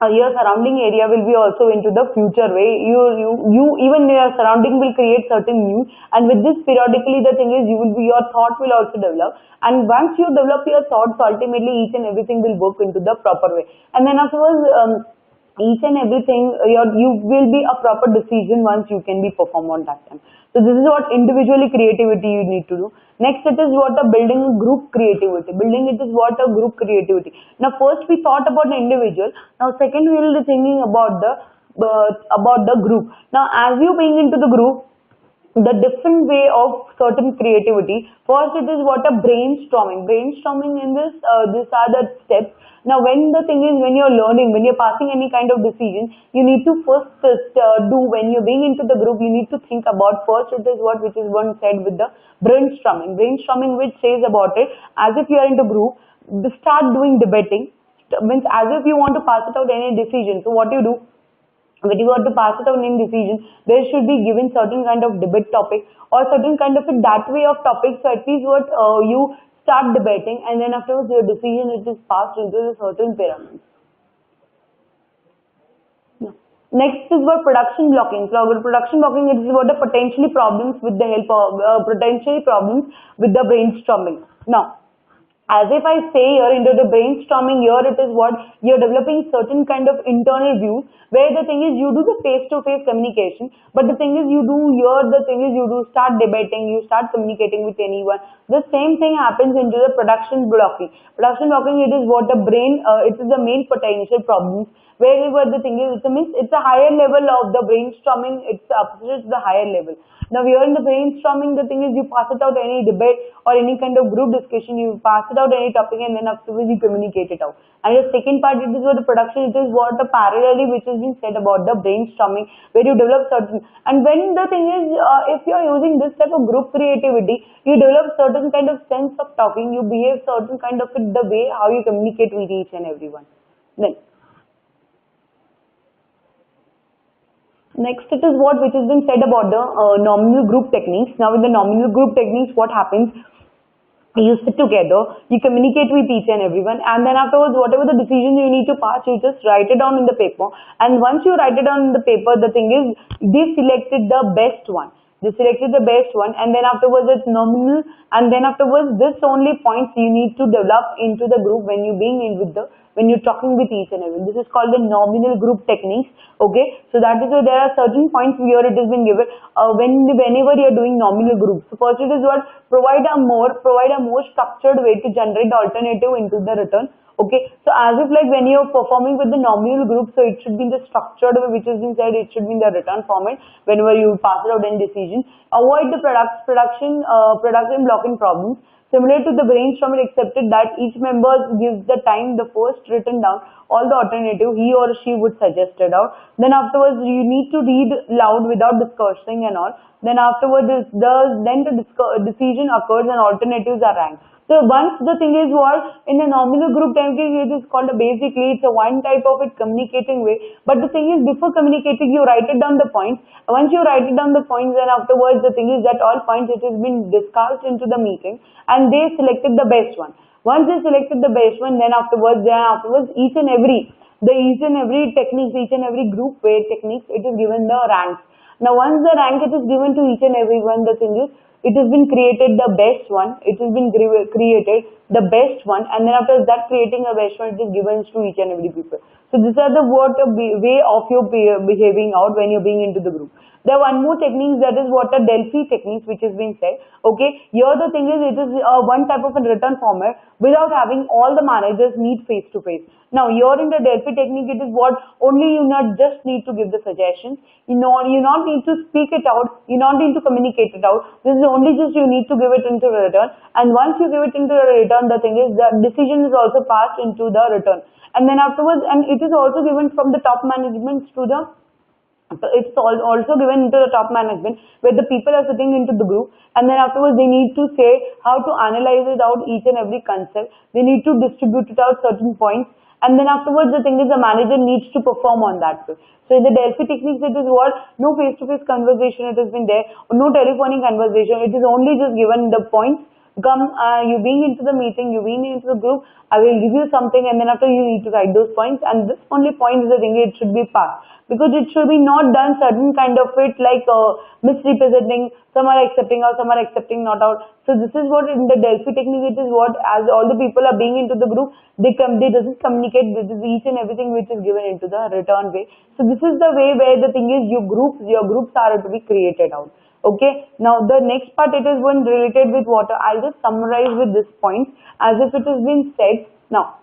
area will be also into the future way. You even your surrounding will create certain news, and with this periodically the thing is you will be your thought will also develop, and once you develop your thoughts, ultimately each and everything will work into the proper way, and then afterwards each and everything you will be a proper decision once you can be performed on that time. So this is what individually creativity you need to do. Next, it is what a building group creativity. Building it is what a group creativity. Now first we thought about the individual. Now second we will be thinking about the group. Now as you being into the group, the different way of certain creativity. First, it is what a brainstorming. Brainstorming in this, these are the steps. Now, when the thing is, when you're learning, when you're passing any kind of decision, you need to first do, when you're being into the group, you need to think about first, it is what which is one said with the brainstorming. Brainstorming which says about it, as if you are into group, start doing debating. Means as if you want to pass it out any decision. So what you do? When you want to pass it on in decision, there should be given certain kind of debate topic or certain kind of a that way of topic. So at least what you start debating, and then afterwards your decision it is passed into a certain pyramid. Yeah. Next is what production blocking. So production blocking, it is what the potentially problems with the help of potentially problems with the brainstorming. Now, as if I say here into the brainstorming, here it is what you're developing certain kind of internal views, where the thing is you do the face-to-face communication, but the thing is you do here, the thing is you do start debating, you start communicating with anyone. The same thing happens into the production blocking. Production blocking, it is what the brain, it is the main potential problems, wherever the thing is, it's a higher level of the brainstorming, it's opposite to the higher level. Now here in the brainstorming, the thing is you pass it out any debate or any kind of group discussion, you pass it out any topic, and then afterwards you communicate it out. And the second part, it is what the production, it is what the parallelly which has been said about the brainstorming, where you develop certain, and when the thing is, if you are using this type of group creativity, you develop certain kind of sense of talking, you behave certain kind of it, the way how you communicate with each and everyone. Then next, it is what which has been said about the nominal group techniques. Now, with the nominal group techniques, what happens? You sit together, you communicate with each and everyone, and then afterwards, whatever the decision you need to pass, you just write it down in the paper. And once you write it down in the paper, the thing is, they selected the best one. They selected the best one, and then afterwards it's nominal, and then afterwards this only points you need to develop into the group when you being in with the when you're talking with each and everyone. This is called the nominal group techniques. Okay, so that is why there are certain points here it has been given whenever you're doing nominal groups. So first it is what provide a more structured way to generate the alternative into the return. Okay, so as if like when you're performing with the nominal group, so it should be in the structured way which has been said, it should be in the return format whenever you pass it out any decision. Avoid the production blocking problems. Similar to the brainstorm, it accepted that each member gives the time the first written down all the alternative he or she would suggest it out. Then afterwards you need to read loud without discussing and all. Then afterwards decision occurs and alternatives are ranked. So once the thing is what in a nominal group template it is called basically it's a one type of it communicating way. But the thing is before communicating you write it down the points. Once you write it down the points then afterwards the thing is that all points it has been discussed into the meeting and they selected the best one. Once they selected the best one then afterwards each and every techniques, each and every group way techniques it is given the ranks. Now once the rank it is given to each and every one the thing is it has been created the best one, it has been created the best one and then after that creating a best one it is given to each and every people. So these are the way of your behaving out when you're being into the group. There are one more technique that is what a Delphi technique which is being said. Okay, here the thing is it is one type of a written format without having all the managers meet face to face. Now here in the Delphi technique it is what only you not just need to give the suggestions, you not need to speak it out, you not need to communicate it out. This is only just you need to give it into return and once you give it into the return the thing is the decision is also passed into the return and then afterwards and it is also given from the top management to the it's also given into the top management where the people are sitting into the group and then afterwards they need to say how to analyze it out each and every concept. They need to distribute it out certain points and then afterwards the thing is the manager needs to perform on that way. So in the Delphi techniques it is what no face-to-face conversation it has been there, no telephonic conversation, it is only just given the points. Come, you being into the meeting, you being into the group, I will give you something and then after you need to write those points and this only point is the thing, it should be passed. Because it should be not done certain kind of it like misrepresenting, some are accepting out, some are accepting not out. So this is what in the Delphi technique it is what as all the people are being into the group, they doesn't communicate, this is each and everything which is given into the return way. So this is the way where the thing is your groups are to be created out. Okay, now the next part it is one related with water. I'll just summarize with this point as if it has been said. Now,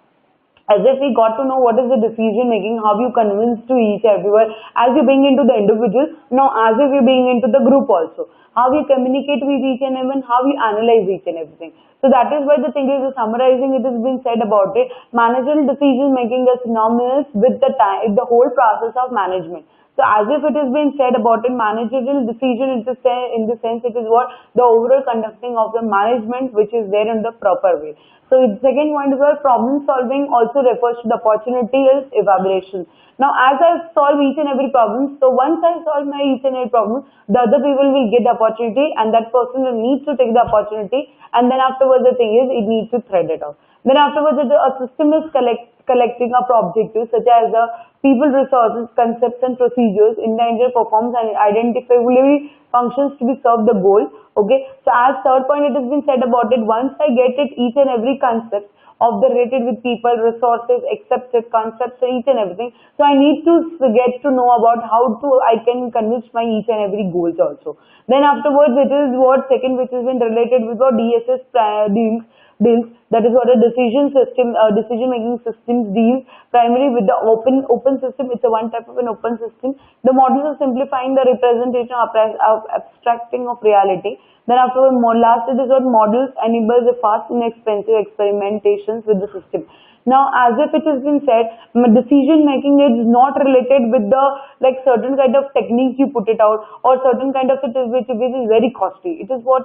as if we got to know what is the decision making, how you convince to each everyone as you being into the individual, now as if you're being into the group also. How you communicate with each and everyone, how you analyze each and everything. So that is why the thing is summarizing it has been said about it. Managerial decision making is synonymous with the whole process of management. So as if it has been said about it, managerial decision in the sense it is what the overall conducting of the management which is there in the proper way. So the second point is where problem solving also refers to the opportunity is evaluation. Now as I solve each and every problem, so once I solve my each and every problem, the other people will get the opportunity and that person will need to take the opportunity and then afterwards the thing is it needs to thread it out. Then afterwards a system is collecting up objectives such as the people resources, concepts and procedures, intangible performs and identifiable functions to be served the goal. Okay, so as third point it has been said about it, once I get it each and every concept of the related with people, resources, accepted concepts, each and everything. So I need to get to know about how I can convince my each and every goals also. Then afterwards it is what second which has been related with what DSS deals, that is what a decision making systems deals primarily with the open system. It's a one type of an open system. The models are simplifying the representation of abstracting of reality. Then afterward, last it is what models enables the fast and inexpensive experimentations with the system. Now, as if it has been said, decision making is not related with the like certain kind of techniques you put it out or certain kind of it is which is very costly. It is what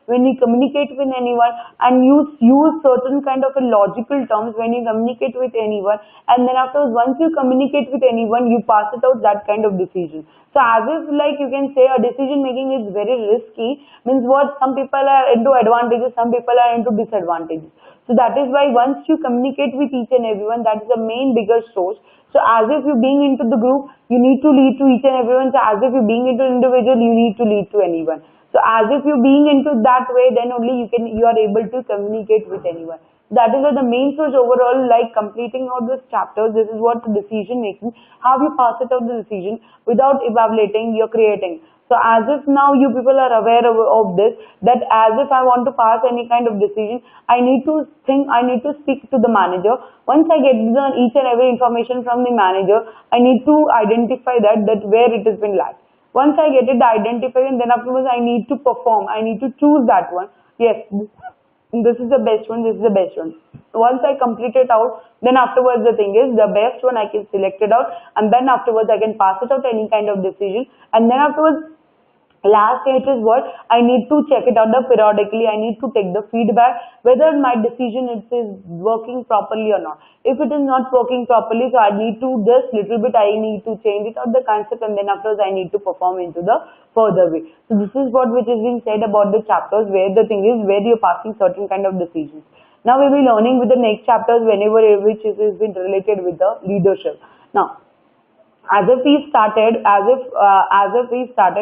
when you communicate with anyone and you use certain kind of a logical terms when you communicate with anyone and then afterwards once you communicate with anyone you pass it out that kind of decision. So as if like you can say a decision making is very risky, means what some people are into advantages, some people are into disadvantages. So that is why once you communicate with each and everyone, that is the main biggest source. So as if you being into the group, you need to lead to each and everyone. So as if you being into individual, you need to lead to anyone. So as if you being into that way, then only you are able to communicate with anyone. That is the main source overall, like completing out this chapter. This is what decision making, how you pass it out the decision without evaluating, you're creating. So as if now you people are aware of this, that as if I want to pass any kind of decision, I need to speak to the manager. Once I get each and every information from the manager, I need to identify that where it has been lacked. Once I get it identified and then afterwards I need to perform, I need to choose that one. Yes, this is the best one, this is the best one. Once I complete it out, then afterwards the thing is the best one I can select it out, and then afterwards I can pass it out any kind of decision, and then afterwards last stage is what I need to check it out periodically. I need to take the feedback whether my decision is working properly or not. If it is not working properly, so I need to just little bit I need to change it out the concept, and then afterwards I need to perform into the further way. So this is what which is being said about the chapters where the thing is where you're passing certain kind of decisions. Now we'll be learning with the next chapters whenever which is been related with the leadership. Now as if we started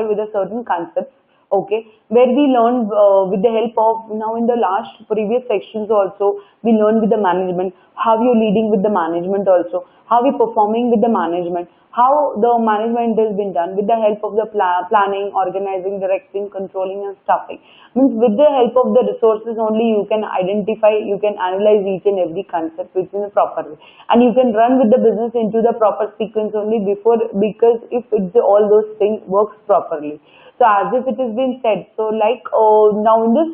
with a certain concepts, okay, where we learned with the help of now in the last previous sections also we learned with the management how you're leading with the management, also how you're performing with the management, how the management has been done with the help of the planning, organizing, directing, controlling and staffing. Means with the help of the resources only you can identify, you can analyze each and every concept within a proper way, and you can run with the business into the proper sequence only before, because if it's all those things works properly. So as if it has been said, so like now in this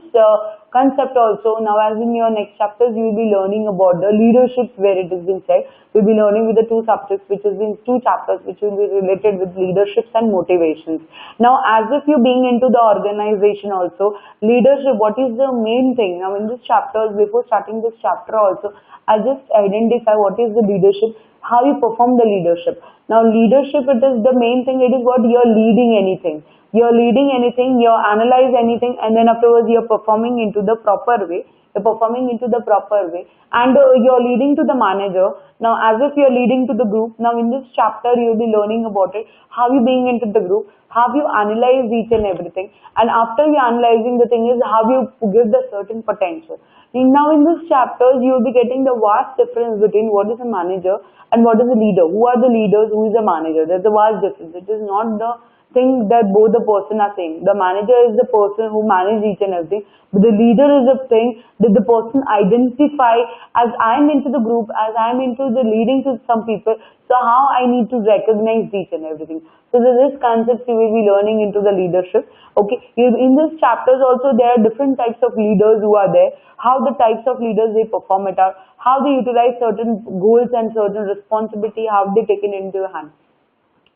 concept also, now as in your next chapters you will be learning about the leadership where it has been said. We'll be learning with the two subjects which has been two chapters which will be related with leaderships and motivations. Now as if you being into the organization also, leadership, what is the main thing? Now in this chapter, before starting this chapter also, I just identify what is the leadership, how you perform the leadership. Now leadership, it is the main thing, it is what you're leading anything. You're leading anything, you analyze anything, and then afterwards you're performing into the proper way. You're performing into the proper way, and you're leading to the manager. Now, as if you're leading to the group. Now, in this chapter, you'll be learning about it. How you being into the group, how you analyze each and everything, and after you analyzing, the thing is how you give the certain potential. Now, in this chapter, you'll be getting the vast difference between what is a manager and what is a leader. Who are the leaders? Who is a manager? There's a vast difference. It is not the think that both the person are same. The manager is the person who manages each and everything, but the leader is the thing that the person identify as I'm into the group, as I'm into the leading to some people. So how I need to recognize each and everything. So this concept you will be learning into the leadership. Okay, in these chapters also there are different types of leaders who are there. How the types of leaders they perform it out, how they utilize certain goals and certain responsibility, how they taken into hand.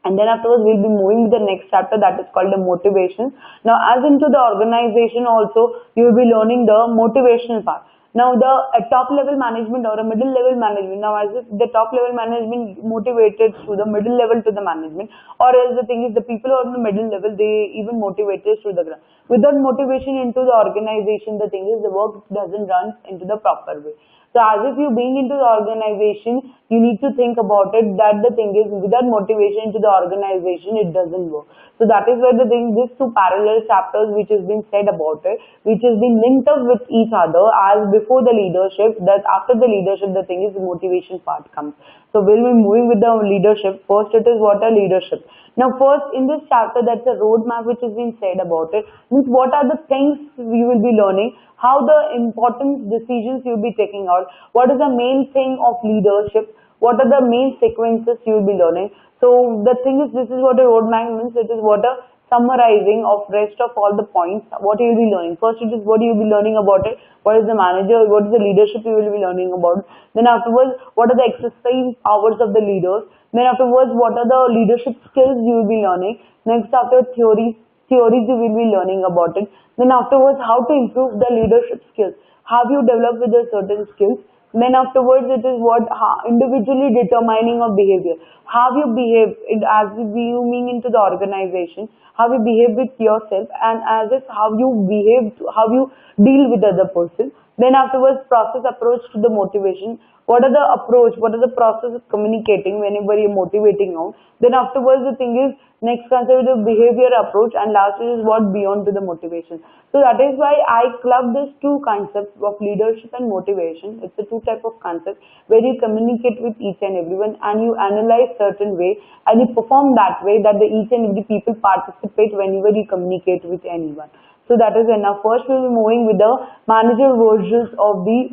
And then afterwards we'll be moving to the next chapter that is called the motivation. Now as into the organization also you will be learning the motivational part. Now the top level management or a middle level management, now as if the top level management motivated through the middle level to the management, or else the thing is the people on the middle level they even motivated through the ground. Without motivation into the organization, the thing is the work doesn't run into the proper way. So as if you being into the organization, you need to think about it that the thing is without motivation into the organization, it doesn't work. So that is why the thing, these two parallel chapters which has been said about it, which has been linked up with each other as before the leadership, that after the leadership, the thing is the motivation part comes. So we'll be moving with the leadership. First it is what a leadership. Now first in this chapter, that's a roadmap which has been said about it. Means what are the things we will be learning, how the important decisions you'll be taking out, what is the main thing of leadership, what are the main sequences you'll be learning. So the thing is, this is what a roadmap means. It is what a summarizing of rest of all the points, what you will be learning. First it is what you will be learning about it, what is the manager, what is the leadership you will be learning about. Then afterwards, what are the exercise powers of the leaders. Then afterwards, what are the leadership skills you will be learning. Next after theories you will be learning about it. Then afterwards, how to improve the leadership skills. Have you developed with the certain skills? Then afterwards, it is what individually determining of behavior. How you behave as you being into the organization, how you behave with yourself, and as if how you behave, how you deal with the other person. Then afterwards, process approach to the motivation. What are the approach? What are the process of communicating whenever you're motivating out? Then afterwards, the thing is next concept is the behavior approach, and last is what beyond to the motivation. So that is why I club these two concepts of leadership and motivation. It's a two type of concept where you communicate with each and everyone, and you analyze certain way, and you perform that way that the each and every people participate whenever you communicate with anyone. So that is enough. First we'll be moving with the manager versions of the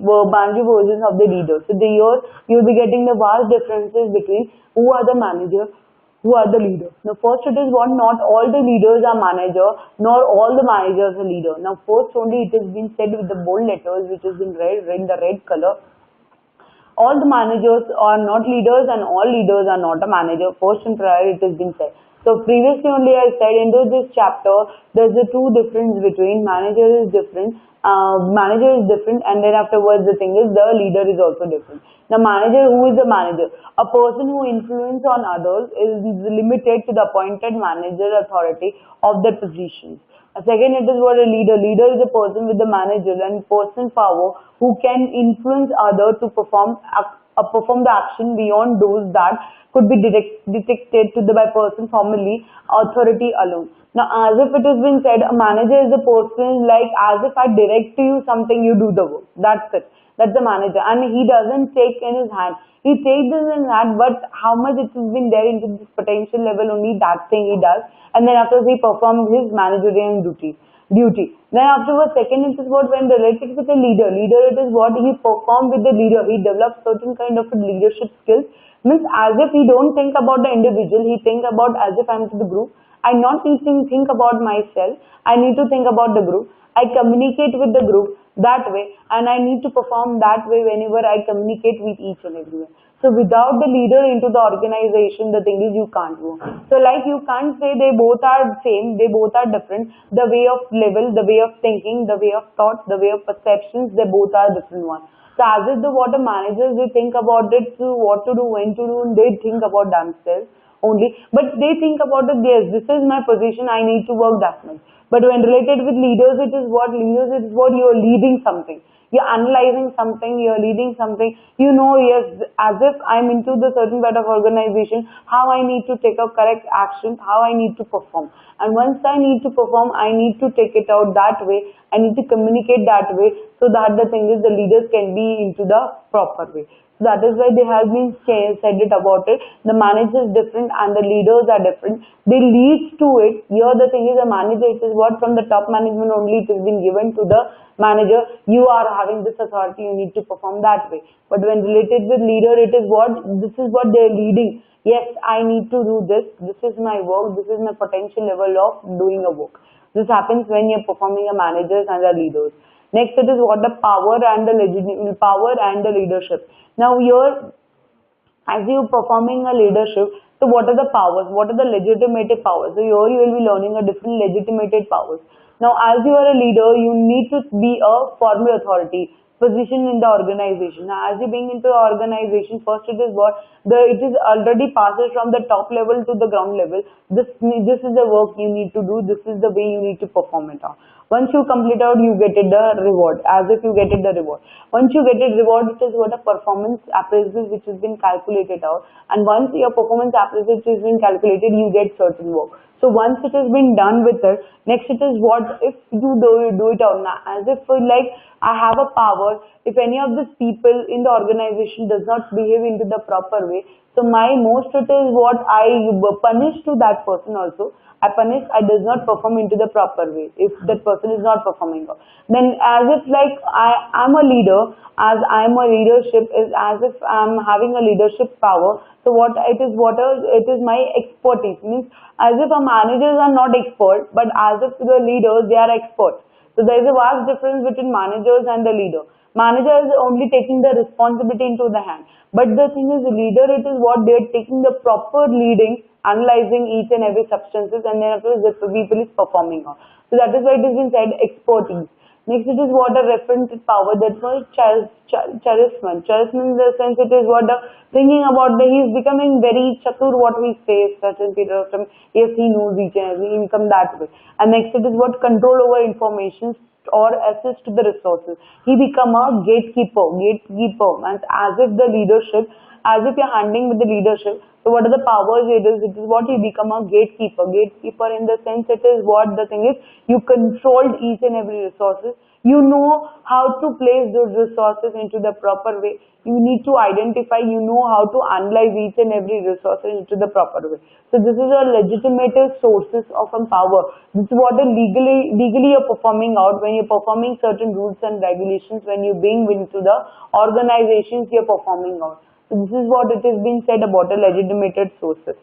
leaders. So you'll be getting the vast differences between who are the manager, Who are the leaders? Now first it is what not all the leaders are manager, nor all the managers are leader. Now first only it has been said with the bold letters which is in the red color. All the managers are not leaders and all leaders are not a manager. First and prior it has been said. So previously only I said into this chapter there's a two difference between manager is different, and then afterwards the thing is the leader is also different. The manager, who is the manager? A person who influence on others is limited to the appointed manager authority of that position. Second, it is what a leader. Leader is a person with the manager and person power who can influence other to perform the action beyond those that could be detected to the by person formally authority alone. Now, as if it has been said, a manager is a person like as if I direct to you something, you do the work. That's it. That's the manager, and he doesn't take in his hand. He takes this in his hand, but how much it has been there into this potential level, only that thing he does, and then after he performs his managerial duty. Then afterwards, second it is what when related with the leader. Leader it is what he performs with the leader. He develops certain kind of leadership skills. Means as if he don't think about the individual, he think about as if I'm to the group. I not need to think about myself. I need to think about the group. I communicate with the group that way, and I need to perform that way whenever I communicate with each and everyone. So without the leader into the organization, the thing is you can't work. So like you can't say they both are same, they both are different. The way of level, the way of thinking, the way of thought, the way of perceptions, they both are different ones. So as if the water managers, they think about it, so what to do, when to do, and they think about themselves only. But they think about it, yes, this is my position, I need to work that much. But when related with leaders, it is what you're leading something. You're analyzing something, you're leading something. You know, yes, as if I'm into the certain part of organization, how I need to take a correct action, how I need to perform. And once I need to perform, I need to take it out that way. I need to communicate that way so that the thing is the leaders can be into the proper way. That is why they have been said it about it. The manager is different and the leaders are different. They lead to it. Here the thing is a manager, it is what from the top management only it has been given to the manager. You are having this authority, you need to perform that way. But when related with leader, it is what, this is what they are leading. Yes, I need to do this. This is my work. This is my potential level of doing a work. This happens when you're performing a managers and the leaders. Next, it is what the power and the leadership. Now, here, as you performing a leadership, so what are the powers? What are the legitimate powers? So here you will be learning a different legitimate powers. Now, as you are a leader, you need to be a formal authority position in the organization. Now, as you being into the organization, first it is what it is already passes from the top level to the ground level. This is the work you need to do. This is the way you need to perform it on. Once you complete out, you get it the reward, as if you get it the reward. Once you get it reward, it is what a performance appraisal which has been calculated out. And once your performance appraisal which has been calculated, you get certain work. So once it has been done with it, next it is what if you do it out now, as if like I have a power. If any of these people in the organization does not behave into the proper way, so my most it is what I punish to that person also. I does not perform into the proper way if that person is not performing. Then as if like I'm a leader, as I'm a leadership is as if I'm having a leadership power. So it is my expertise. Means as if our managers are not expert, but as if the leaders they are experts. So there is a vast difference between managers and the leader. Manager is only taking the responsibility into the hand. But the thing is, the leader, it is what they are taking the proper leading, analyzing each and every substances, and then after the people is performing on. So that is why it is been said expertise. Next, it is what a referent power. That was charisma. Charisma in the sense it is what the thinking about he is becoming very chatur. What we say, certain period of time. Yes, he knows each and every. He become that way. And next, it is what control over information or access to the resources. He become a gatekeeper, and as if the leadership, as if you're handling with the leadership. So what are the powers it is what you become a gatekeeper. Gatekeeper in the sense it is what the thing is, you controlled each and every resources. You know how to place those resources into the proper way. You need to identify, you know how to analyze each and every resource into the proper way. So this is a legitimate sources of power. This is what legally you're performing out when you're performing certain rules and regulations, when you bring into the organizations you're performing out. So this is what it has been said about the legitimated sources.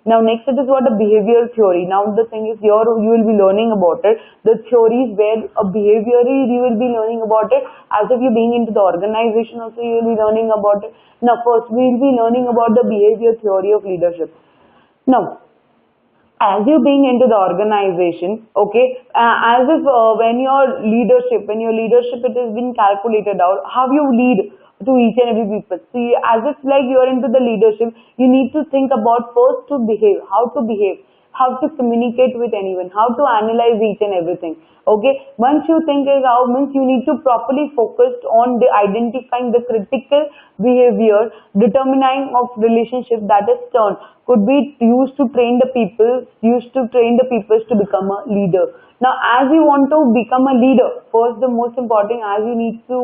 Now next it is what a behavioral theory. Now the thing is here you will be learning about it. The theories where a behavior you will be learning about it as if you're being into the organization also you will be learning about it. Now first we will be learning about the behavior theory of leadership. Now as you being into the organization, okay, as if when your leadership it has been calculated out, how you lead to each and every people. See, as if like you are into the leadership, you need to think about first to behave, how to communicate with anyone, how to analyze each and everything. Okay, once you think is how means you need to properly focus on the identifying the critical behavior, determining of relationship that is turned could be used to train the people, to become a leader. Now, as you want to become a leader, first the most important, as you need to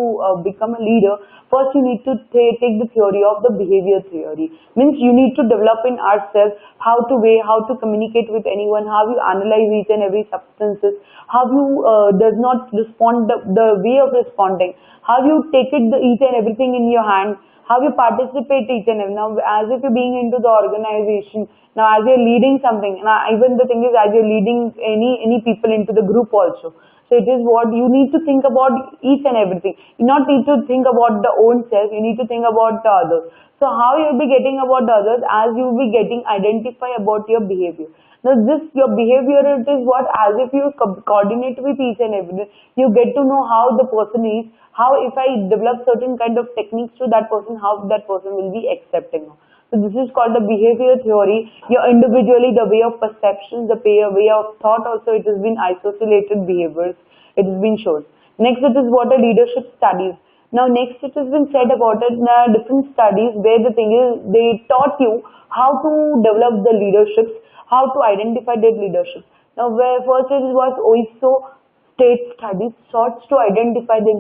become a leader, first you need to take the theory of the behavior theory. Means you need to develop in ourselves how to weigh, how to communicate with anyone, how you analyze each and every substances, how you does not respond, the way of responding, how you take it each and everything in your hand, how you participate each and every. Now, as if you're being into the organization, now as you're leading something, now even the thing is as you're leading any people into the group also. So it is what you need to think about each and everything. You not need to think about the own self, you need to think about the others. So how you'll be getting about the others as you'll be getting identify about your behavior. Now this your behavior it is what as if you coordinate with each and everything, you get to know how the person is, how if I develop certain kind of techniques to that person, how that person will be accepting. So this is called the behavior theory. Your individually the way of perception, the way of thought also it has been isolated behaviors. It has been shown. Next it is what a leadership studies. Now next it has been said about it in different studies where the thing is they taught you how to develop the leaderships, how to identify their leadership. Now where first it was also state studies sought to identify the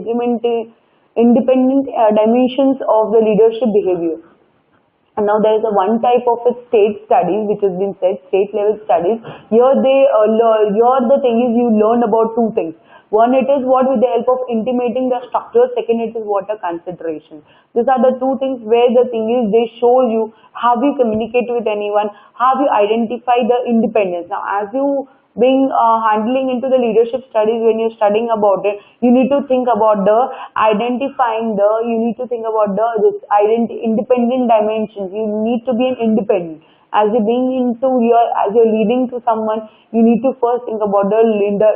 independent dimensions of the leadership behavior. And now there is a one type of a state studies which has been said, state level studies. Here the thing is you learn about two things. One it is what with the help of intimating the structure, second it is what a consideration. These are the two things where the thing is they show you how you communicate with anyone, how you identify the independence. Now as you being handling into the leadership studies when you're studying about it, you need to think about the you need to think about independent dimensions. You need to be an independent. As you're being as you're leading to someone, you need to first think about the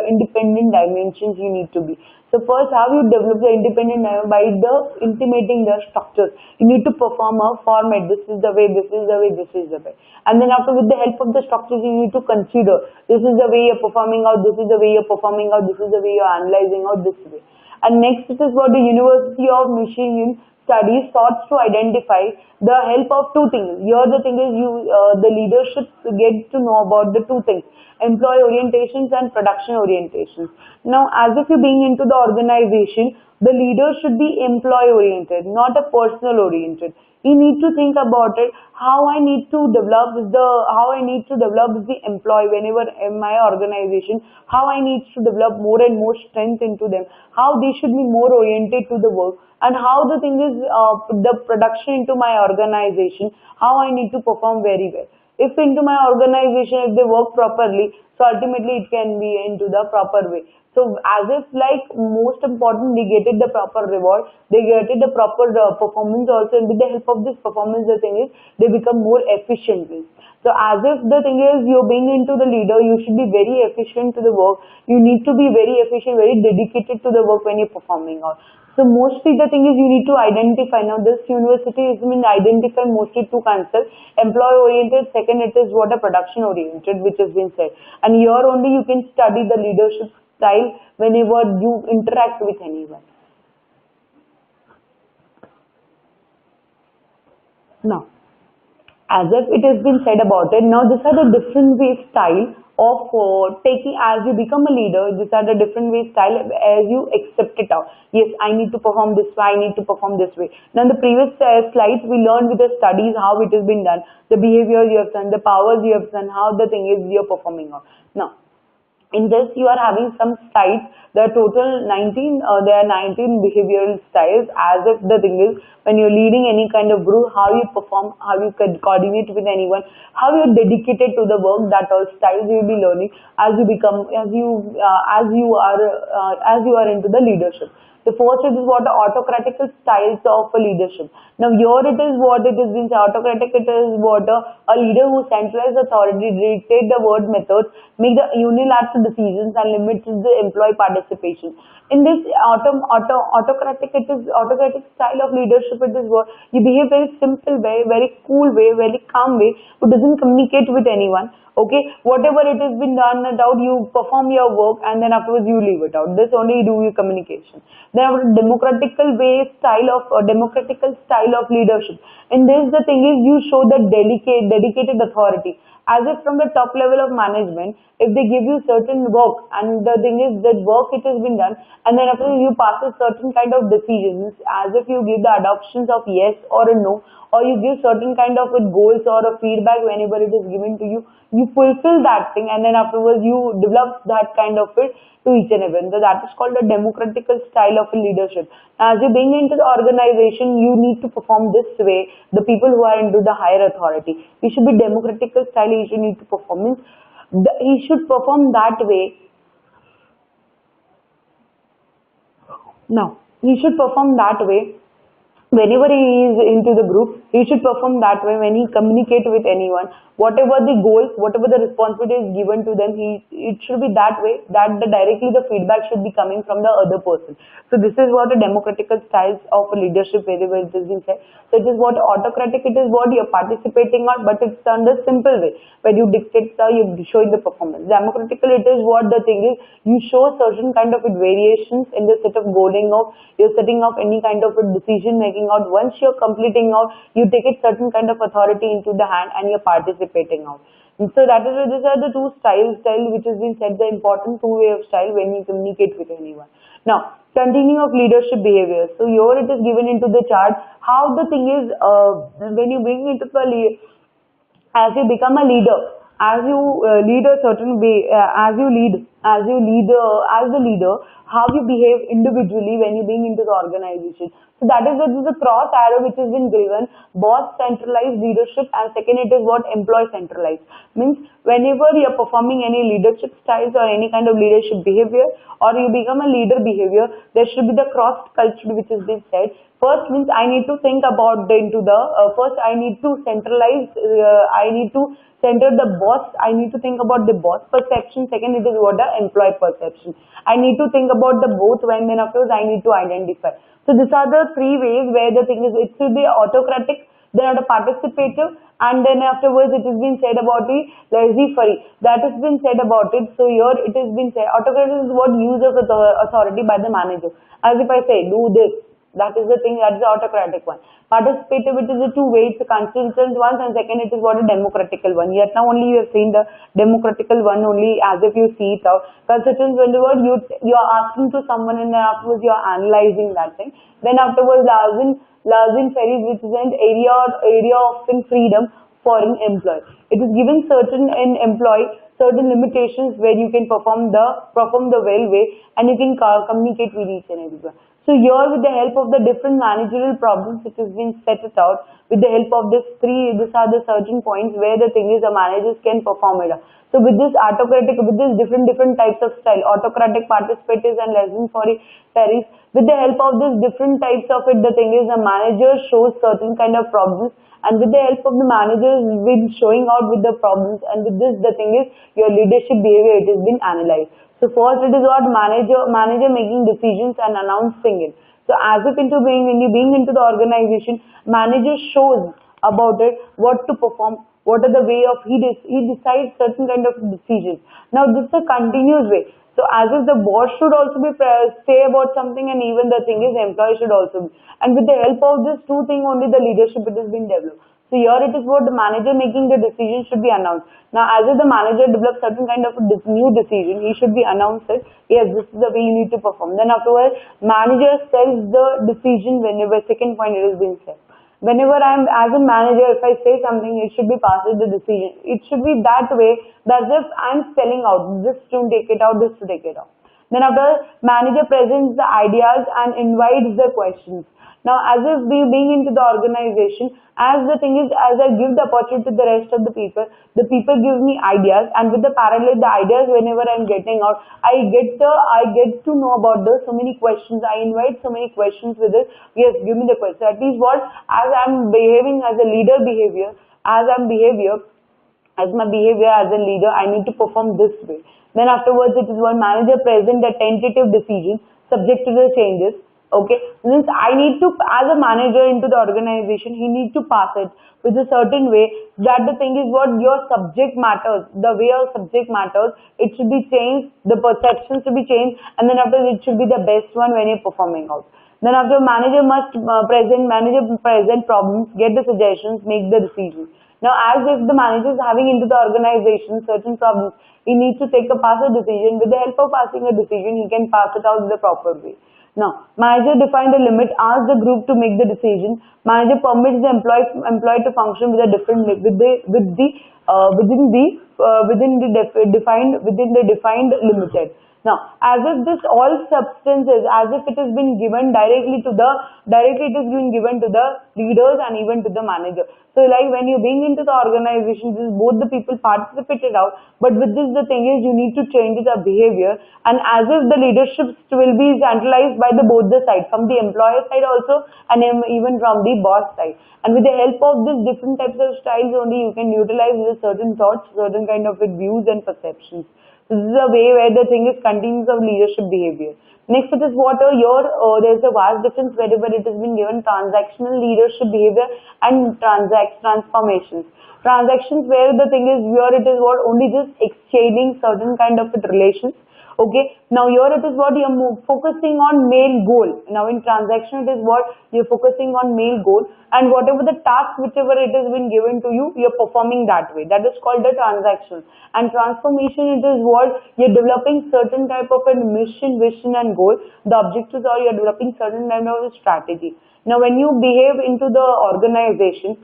independent dimensions you need to be. So first, how you develop the independent by the intimating the structures. You need to perform a format. This is the way, this is the way, this is the way. And then after with the help of the structures, you need to consider this is the way you're performing out, this is the way you're performing out, this is the way you're analyzing out this way. And next it is what the University of Michigan studies sought to identify the help of two things. Here the thing is the leadership get to know about the two things, employee orientations and production orientations. Now as if you're being into the organization, the leader should be employee oriented, not a personal oriented. You need to think about it, how I need to develop the employee whenever in my organization, how I need to develop more and more strength into them, how they should be more oriented to the work, and how the thing is the production into my organization, how I need to perform very well. If into my organization, if they work properly, so ultimately it can be into the proper way. So as if like most important, they get it the proper reward, they get it the proper performance also, and with the help of this performance, the thing is they become more efficient. So as if the thing is you're being into the leader, you should be very efficient to the work. You need to be very efficient, very dedicated to the work when you're performing out. So mostly the thing is you need to identify. Now this university has been identifying mostly two concepts, employee oriented, second it is what a production oriented, which has been said. And here only you can study the leadership style whenever you interact with anyone. Now, as if it has been said about it, now these are the different way style of taking as you become a leader. These are the different way style as you accept it out. Yes, I need to perform this way, I need to perform this way. Now in the previous slides we learned with the studies how it has been done, the behavior you have done, the powers you have done, how the thing is you're performing out. Now In this you are having some styles. There are total 19, there are 19 behavioral styles. As if the thing is, when you're leading any kind of group, how you perform, how you coordinate with anyone, how you're dedicated to the work, that all styles you'll be learning as you become, as you are into the leadership. The first it is what the autocratic styles of a leadership. Now here it is what it is being autocratic. It is what a leader who centralizes authority, dictate the word methods, make the unilateral decisions and limits the employee participation. In this autocratic, it is autocratic style of leadership. It is what you behave very simple way, very cool way, very calm way, who doesn't communicate with anyone. Okay, whatever it has been done it out, you perform your work and then afterwards you leave it out. This only you do your communication. Then after democratical way style of democratical style of leadership. In this the thing is you show the dedicated authority. As if from the top level of management, if they give you certain work and the thing is that work it has been done and then after you pass a certain kind of decisions, as if you give the adoptions of yes or a no, or you give certain kind of goals or a feedback whenever it is given to you, you fulfill that thing and then afterwards you develop that kind of it to each and everyone. So that is called a democratical style of a leadership. As you being into the organization, you need to perform this way. The people who are into the higher authority, you should be democratical style. You should need to perform. Means he should perform that way. Now he should perform that way. Whenever he is into the group, he should perform that way. When he communicate with anyone, whatever the goals, whatever the responsibility is given to them, it should be that way that directly the feedback should be coming from the other person. So this is what a democratical styles of leadership wherever it is being said. So it is what autocratic, it is what you're participating on, but it's under simple way where you dictate, you showing the performance. Democratical, it is what the thing is, you show certain kind of variations in the set of goaling of, you're setting up any kind of a decision making out. Once you're completing out, you take it certain kind of authority into the hand and you're participating out. And so that is why these are the two style which has been said, the important two way of style when you communicate with anyone. Now continue of leadership behavior. So here it is given into the chart how the thing is when you bring into the as you become a leader, as you lead a certain way, as the leader, how you behave individually when you being into the organization. So that is the cross arrow which has been given. Boss centralized leadership, and second it is what employee centralized. Means whenever you are performing any leadership styles or any kind of leadership behavior, or you become a leader behavior, there should be the cross culture which has been said. First means I need to think about first I need to centralize, I need to center the boss, I need to think about the boss perception. Second, it is what the employee perception. I need to think about the both when then afterwards I need to identify. So these are the three ways where the thing is, it should be autocratic, then the participative, and then afterwards it has been said about the laissez faire. That has been said about it. So here it has been said, autocratic is what use of authority by the manager. As if I say, do this. That is the thing, that is the autocratic one. Participative, it is a two way, it's a constituent one, and second it is what a democratical one. Yet now only you have seen the democratical one only as if you see it out. Constituent, when the word you are asking to someone and then afterwards you are analyzing that thing. Then afterwards laissez faire, which is an area of freedom for an employee. It is given certain an employee certain limitations where you can perform the well way and you can communicate with each and everyone. So here with the help of the different managerial problems which has been set it out, with the help of these are the certain points where the thing is the managers can perform it. So with this autocratic, with this different types of style, autocratic, participatives and laissez faire, with the help of these different types of it, the thing is the manager shows certain kind of problems, and with the help of the managers been showing out with the problems, and with this the thing is your leadership behavior, it has been analyzed. So first it is what manager making decisions and announcing it. So as if when you being into the organization, manager shows about it, what to perform, what are the way of he decides certain kind of decisions. Now this is a continuous way. So as if the boss should also be say about something, and even the thing is employee should also be. And with the help of this two things only the leadership it has been developed. So here it is what the manager making the decision should be announced. Now as if the manager develops certain kind of a new decision, he should be announced it, yes, this is the way you need to perform. Then afterwards manager sells the decision whenever second point it is being said. Whenever I'm as a manager, if I say something, it should be passed with the decision. It should be that way, that if I'm spelling out this to take it out, this to take it out. Then after, manager presents the ideas and invites the questions. Now, as if we being into the organization, as the thing is, as I give the opportunity to the rest of the people give me ideas, and with the parallel, the ideas whenever I'm getting out, I get to know about the so many questions. I invite so many questions with it. Yes, give me the question. At least what, as I'm behaving as a leader behavior, as I'm behavior, as my behavior as a leader, I need to perform this way. Then afterwards, it is one manager present a tentative decision subject to the changes. Okay, since I need to, as a manager into the organization, he needs to pass it with a certain way, that the thing is what your subject matters, the way your subject matters, it should be changed, the perception should be changed, and then after it should be the best one when you're performing out. Then after, manager present problems, get the suggestions, make the decisions. Now, as if the manager is having into the organization certain problems, he needs to take a pass a decision. With the help of passing a decision, he can pass it out in the proper way. Now, manager define the limit, ask the group to make the decision. Manager permits the employee to function with a different within the defined limited. Now, as if this all substances, as if it has been given directly it is being given to the leaders and even to the manager. So like when you're being into the organization, this both the people participated out, but with this the thing is you need to change the behavior, and as if the leadership will be centralized by the both the side, from the employer side also and even from the boss side. And with the help of this different types of styles only, you can utilize the certain thoughts, certain kind of views and perceptions. This is a way where the thing is continues of leadership behavior. Next, it is what there's a vast difference wherever it has been given transactional leadership behavior and transformations. Transactions where the thing is where it is what only just exchanging certain kind of relations. Okay, now here it is what you're focusing on main goal. Now in transaction it is what you're focusing on main goal, and whatever the task whichever it has been given to you, you're performing that way. That is called the transaction. And transformation, it is what you're developing certain type of a mission, vision and goal. The objectives are you're developing certain kind of a strategy. Now when you behave into the organization,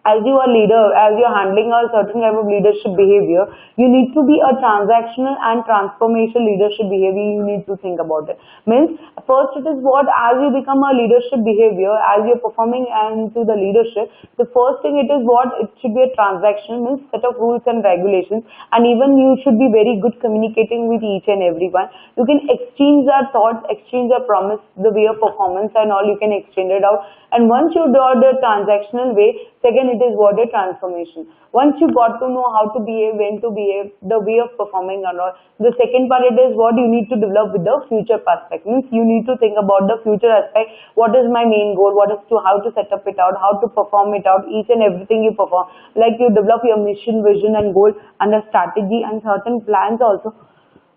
as you are leader, as you're handling a certain type of leadership behavior, you need to be a transactional and transformational leadership behavior. You need to think about it. Means first it is what, as you become a leadership behavior, as you're performing into the leadership, the first thing it is what, it should be a transactional, means set of rules and regulations, and even you should be very good communicating with each and everyone. You can exchange our thoughts, exchange our promise, the way of performance and all, you can exchange it out. And once you do the transactional way, second it is what, a transformation. Once you got to know how to behave, when to behave, the way of performing and all, the second part it is what you need to develop with the future perspective. Means you need to think about the future aspect. What is my main goal? What is to, how to set up it out, how to perform it out, each and everything you perform. Like you develop your mission, vision and goal and a strategy and certain plans also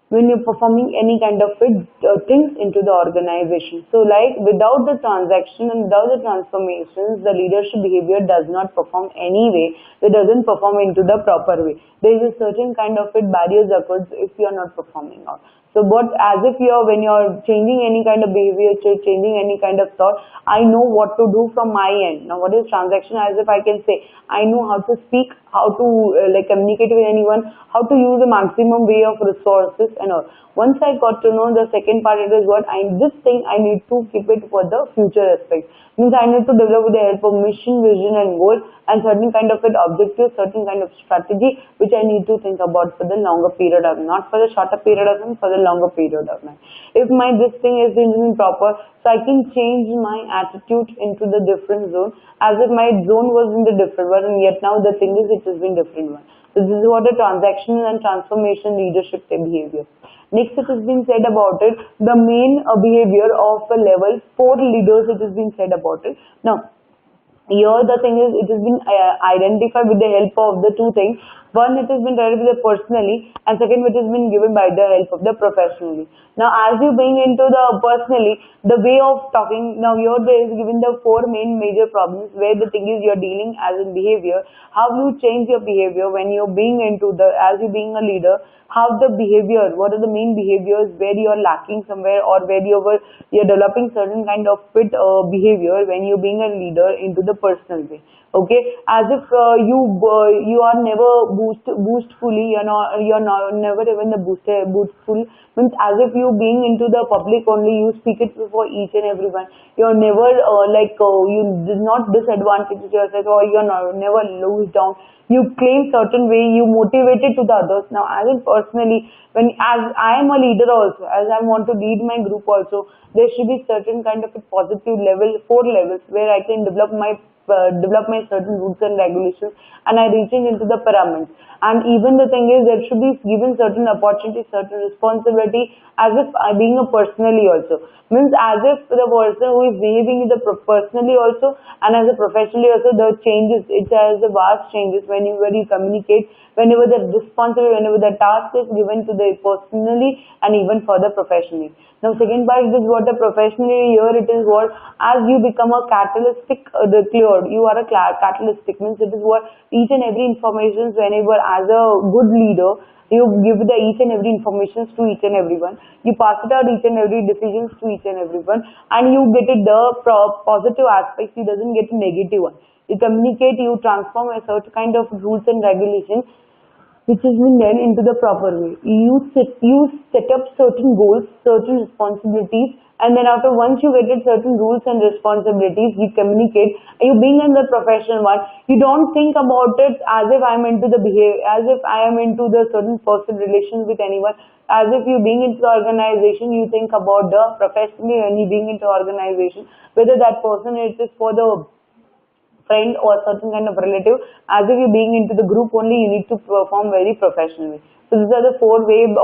when you're performing any kind of things into the organization. So like without the transaction and without the transformations, the leadership behavior does not perform anyway. It doesn't perform into the proper way. There is a certain kind of barriers occurs if you are not performing out. So but as if when you're changing any kind of behavior, changing any kind of thought, I know what to do from my end. Now what is transaction? As if I can say, I know how to speak, how to communicate with anyone, how to use the maximum way of resources and all. Once I got to know the second part, it is what this thing I need to keep it for the future aspect. Means I need to develop with the help of mission, vision and goal and certain kind of objective, certain kind of strategy which I need to think about for the longer period of, not for the shorter period of time, for the longer period of time. If this thing is improper, so I can change my attitude into the different zone, as if my zone was in the different one and yet now the thing is it has been different one. So this is what a transactional and transformation leadership behavior. Next, it has been said about it, the main behavior of a level 4 leaders, it has been said about it. Now, here the thing is, it has been identified with the help of the two things. One, it has been derived with the personally, and second, which has been given by the help of the professionally. Now, as you bring into the personally, the way of talking, now here there is given the four main major problems where the thing is you're dealing as in behavior, how you change your behavior when you're being into the, as you being a leader, how the behavior, what are the main behaviors where you're lacking somewhere or where you're developing certain kind of fit behavior when you're being a leader into the personal way. Okay, as if you are never boostfully, you're not never even the boostful, means as if you being into the public only, you speak it for each and everyone, you're never you did not disadvantage yourself, or you're not, never lose down, you claim certain way, you motivate it to the others. Now as in personally, when as I am a leader also, as I want to lead my group also, there should be certain kind of a positive level, four levels where I can develop my certain rules and regulations, and I reaching into the pyramids. And even the thing is, there should be given certain opportunity, certain responsibility, as if being a personally also, means as if the person who is behaving in the personally also and as a professionally also, the changes, it has a vast changes whenever you communicate, whenever the responsibility, whenever the task is given to the personally and even for the professionally. Now second part, it is what the professionally, here it is what, as you become a catalytic cleared, you are a catalytic, means it is what each and every information, whenever as a good leader, you give the each and every information to each and everyone, you pass it out each and every decisions to each and everyone, and you get it the positive aspects, you doesn't get a negative one. You communicate, you transform a certain kind of rules and regulations which has been done into the proper way. You set up certain goals, certain responsibilities, and then after once you get it certain rules and responsibilities, you communicate. You being in the professional one, you don't think about it as if I'm into the behavior, as if I am into the certain personal relations with anyone. As if you being into the organization, you think about the professionally when you being into organization, whether that person it is for the friend or certain kind of relative, as if you're being into the group only, you need to perform very professionally. So these are the four level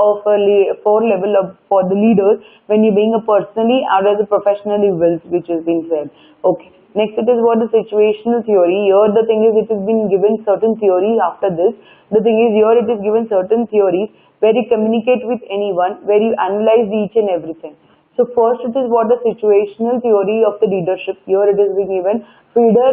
of for the leaders when you're being a personally or as a professionally wills, which has been said. Okay. Next it is what the situational theory. Here the thing is it has been given certain theories after this. The thing is here it is given certain theories where you communicate with anyone, where you analyze each and everything. So first it is what the situational theory of the leadership. Here it is being given feeder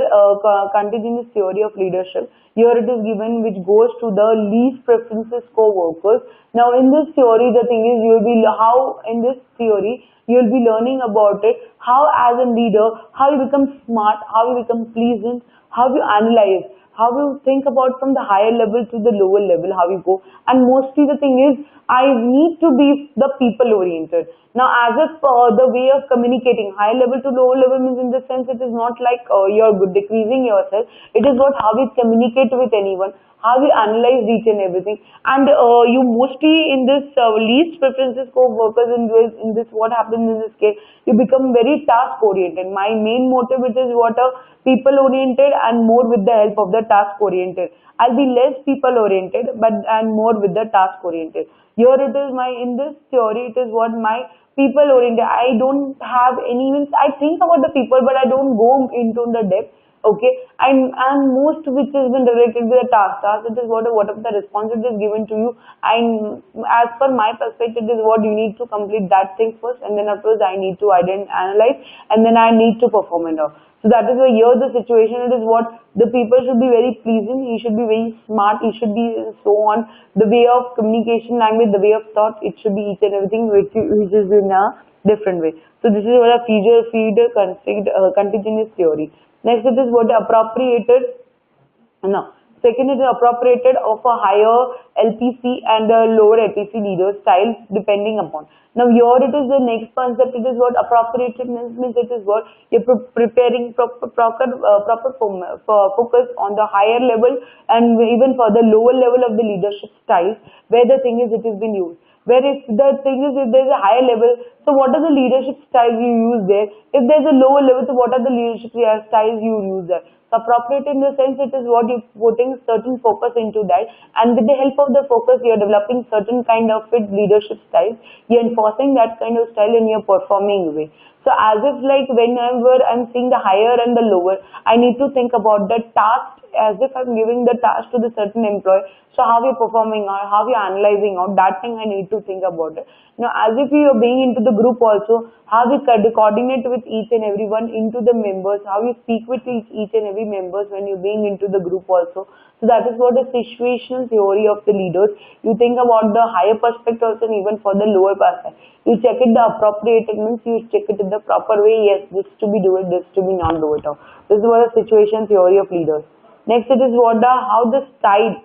continuous theory of leadership. Here it is given which goes to the least preferences co-workers. Now in this theory the thing is you will be how in this theory you will be learning about it, how as a leader, how you become smart, how you become pleasant, how you analyze, how you think about from the higher level to the lower level, how you go. And mostly the thing is, I need to be the people oriented. Now as if the way of communicating high level to lower level means in the sense it is not like you're decreasing yourself. It is what how you communicate with anyone, how you analyze each and everything. And you mostly in this least preferences co-workers in this what happens in this case, you become very task oriented. My main motive which is what a people oriented and more with the help of the task oriented. I'll be less people oriented but and more with the task oriented. Here it is my in this theory it is what my people oriented. I don't have any means I think about the people but I don't go into the depth. Okay, and most which has been related with the task. It is what of the responsibility is given to you, and as per my perspective, it is what you need to complete that thing first, and then afterwards I need to analyze, and then I need to perform it out. So that is why here the situation it is what the people should be very pleasing, he should be very smart, he should be so on. The way of communication language, the way of thought, it should be each and everything which is in a different way. So this is what a feeder continuous theory. Next it is what appropriated, no, second it is appropriated of a higher LPC and a lower LPC leader styles depending upon. Now here it is the next concept, it is what appropriatedness means, it is what you're preparing proper focus on the higher level and even for the lower level of the leadership styles where the thing is it has been used. Where if the thing is if there's a higher level, so what are the leadership styles you use there? If there's a lower level, so what are the leadership styles you use there? So appropriate in the sense it is what you're putting certain focus into that, and with the help of the focus you're developing certain kind of leadership styles. You're enforcing that kind of style in your performing way. So as if like whenever I'm seeing the higher and the lower, I need to think about the task as if I'm giving the task to the certain employee. So how you're performing or how you're analyzing out, that thing I need to think about it. Now as if you are being into the group also, how you coordinate with each and everyone into the members, how you speak with each and every members when you're being into the group also. So that is what the situational theory of the leaders. You think about the higher perspective also and even for the lower perspective. You check it the appropriate, it means you check it in the proper way. Yes, this to be do it, this to be not do it. This is what a situation theory of leaders. Next it is what how the style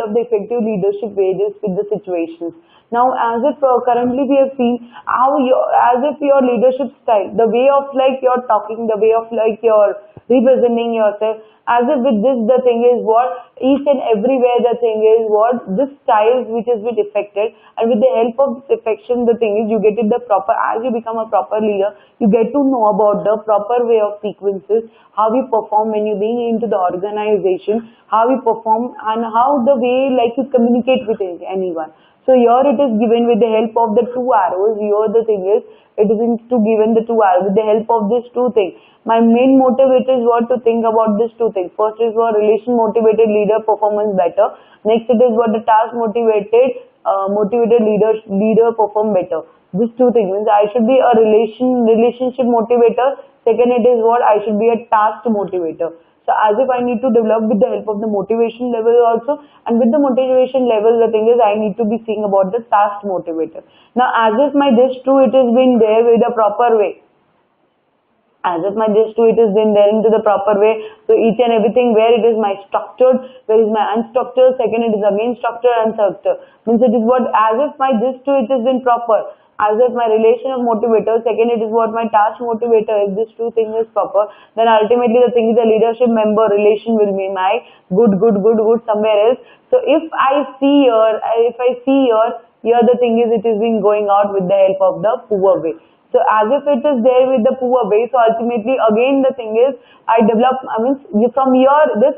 of the effective leadership varies with the situations. Now, as if currently we have seen how as if your leadership style, the way of like you're talking, the way of like you're representing yourself, as if with this the thing is what each and everywhere the thing is what this styles which has been affected, and with the help of this affection the thing is you get it the proper, as you become a proper leader, you get to know about the proper way of sequences, how you perform when you're being into the organization, how you perform and how the way like you communicate with anyone. So here it is given with the help of the two arrows. Here the thing is, it is to given the two arrows with the help of these two things. My main motive it is what to think about these two things. First is what relation motivated leader performance better. Next it is what the task motivated leader perform better. These two things means I should be a relationship motivator. Second it is what I should be a task motivator. So as if I need to develop with the help of the motivation level also, and with the motivation level the thing is I need to be seeing about the task motivator. Now as if my this two it has been there with a proper way. As if my this two it has been there into the proper way. So each and everything where it is my structured, where is my unstructured, second it is again structured and structured. Means it is what as if my this two it has been proper. As if my relation of motivator, second it is what my task motivator, if this two things is proper, then ultimately the thing is the leadership member relation will be my good somewhere else. So if I see here the thing is it is being going out with the help of the poor way. So as if it is there with the poor way, so ultimately again the thing is I develop, I mean from here, this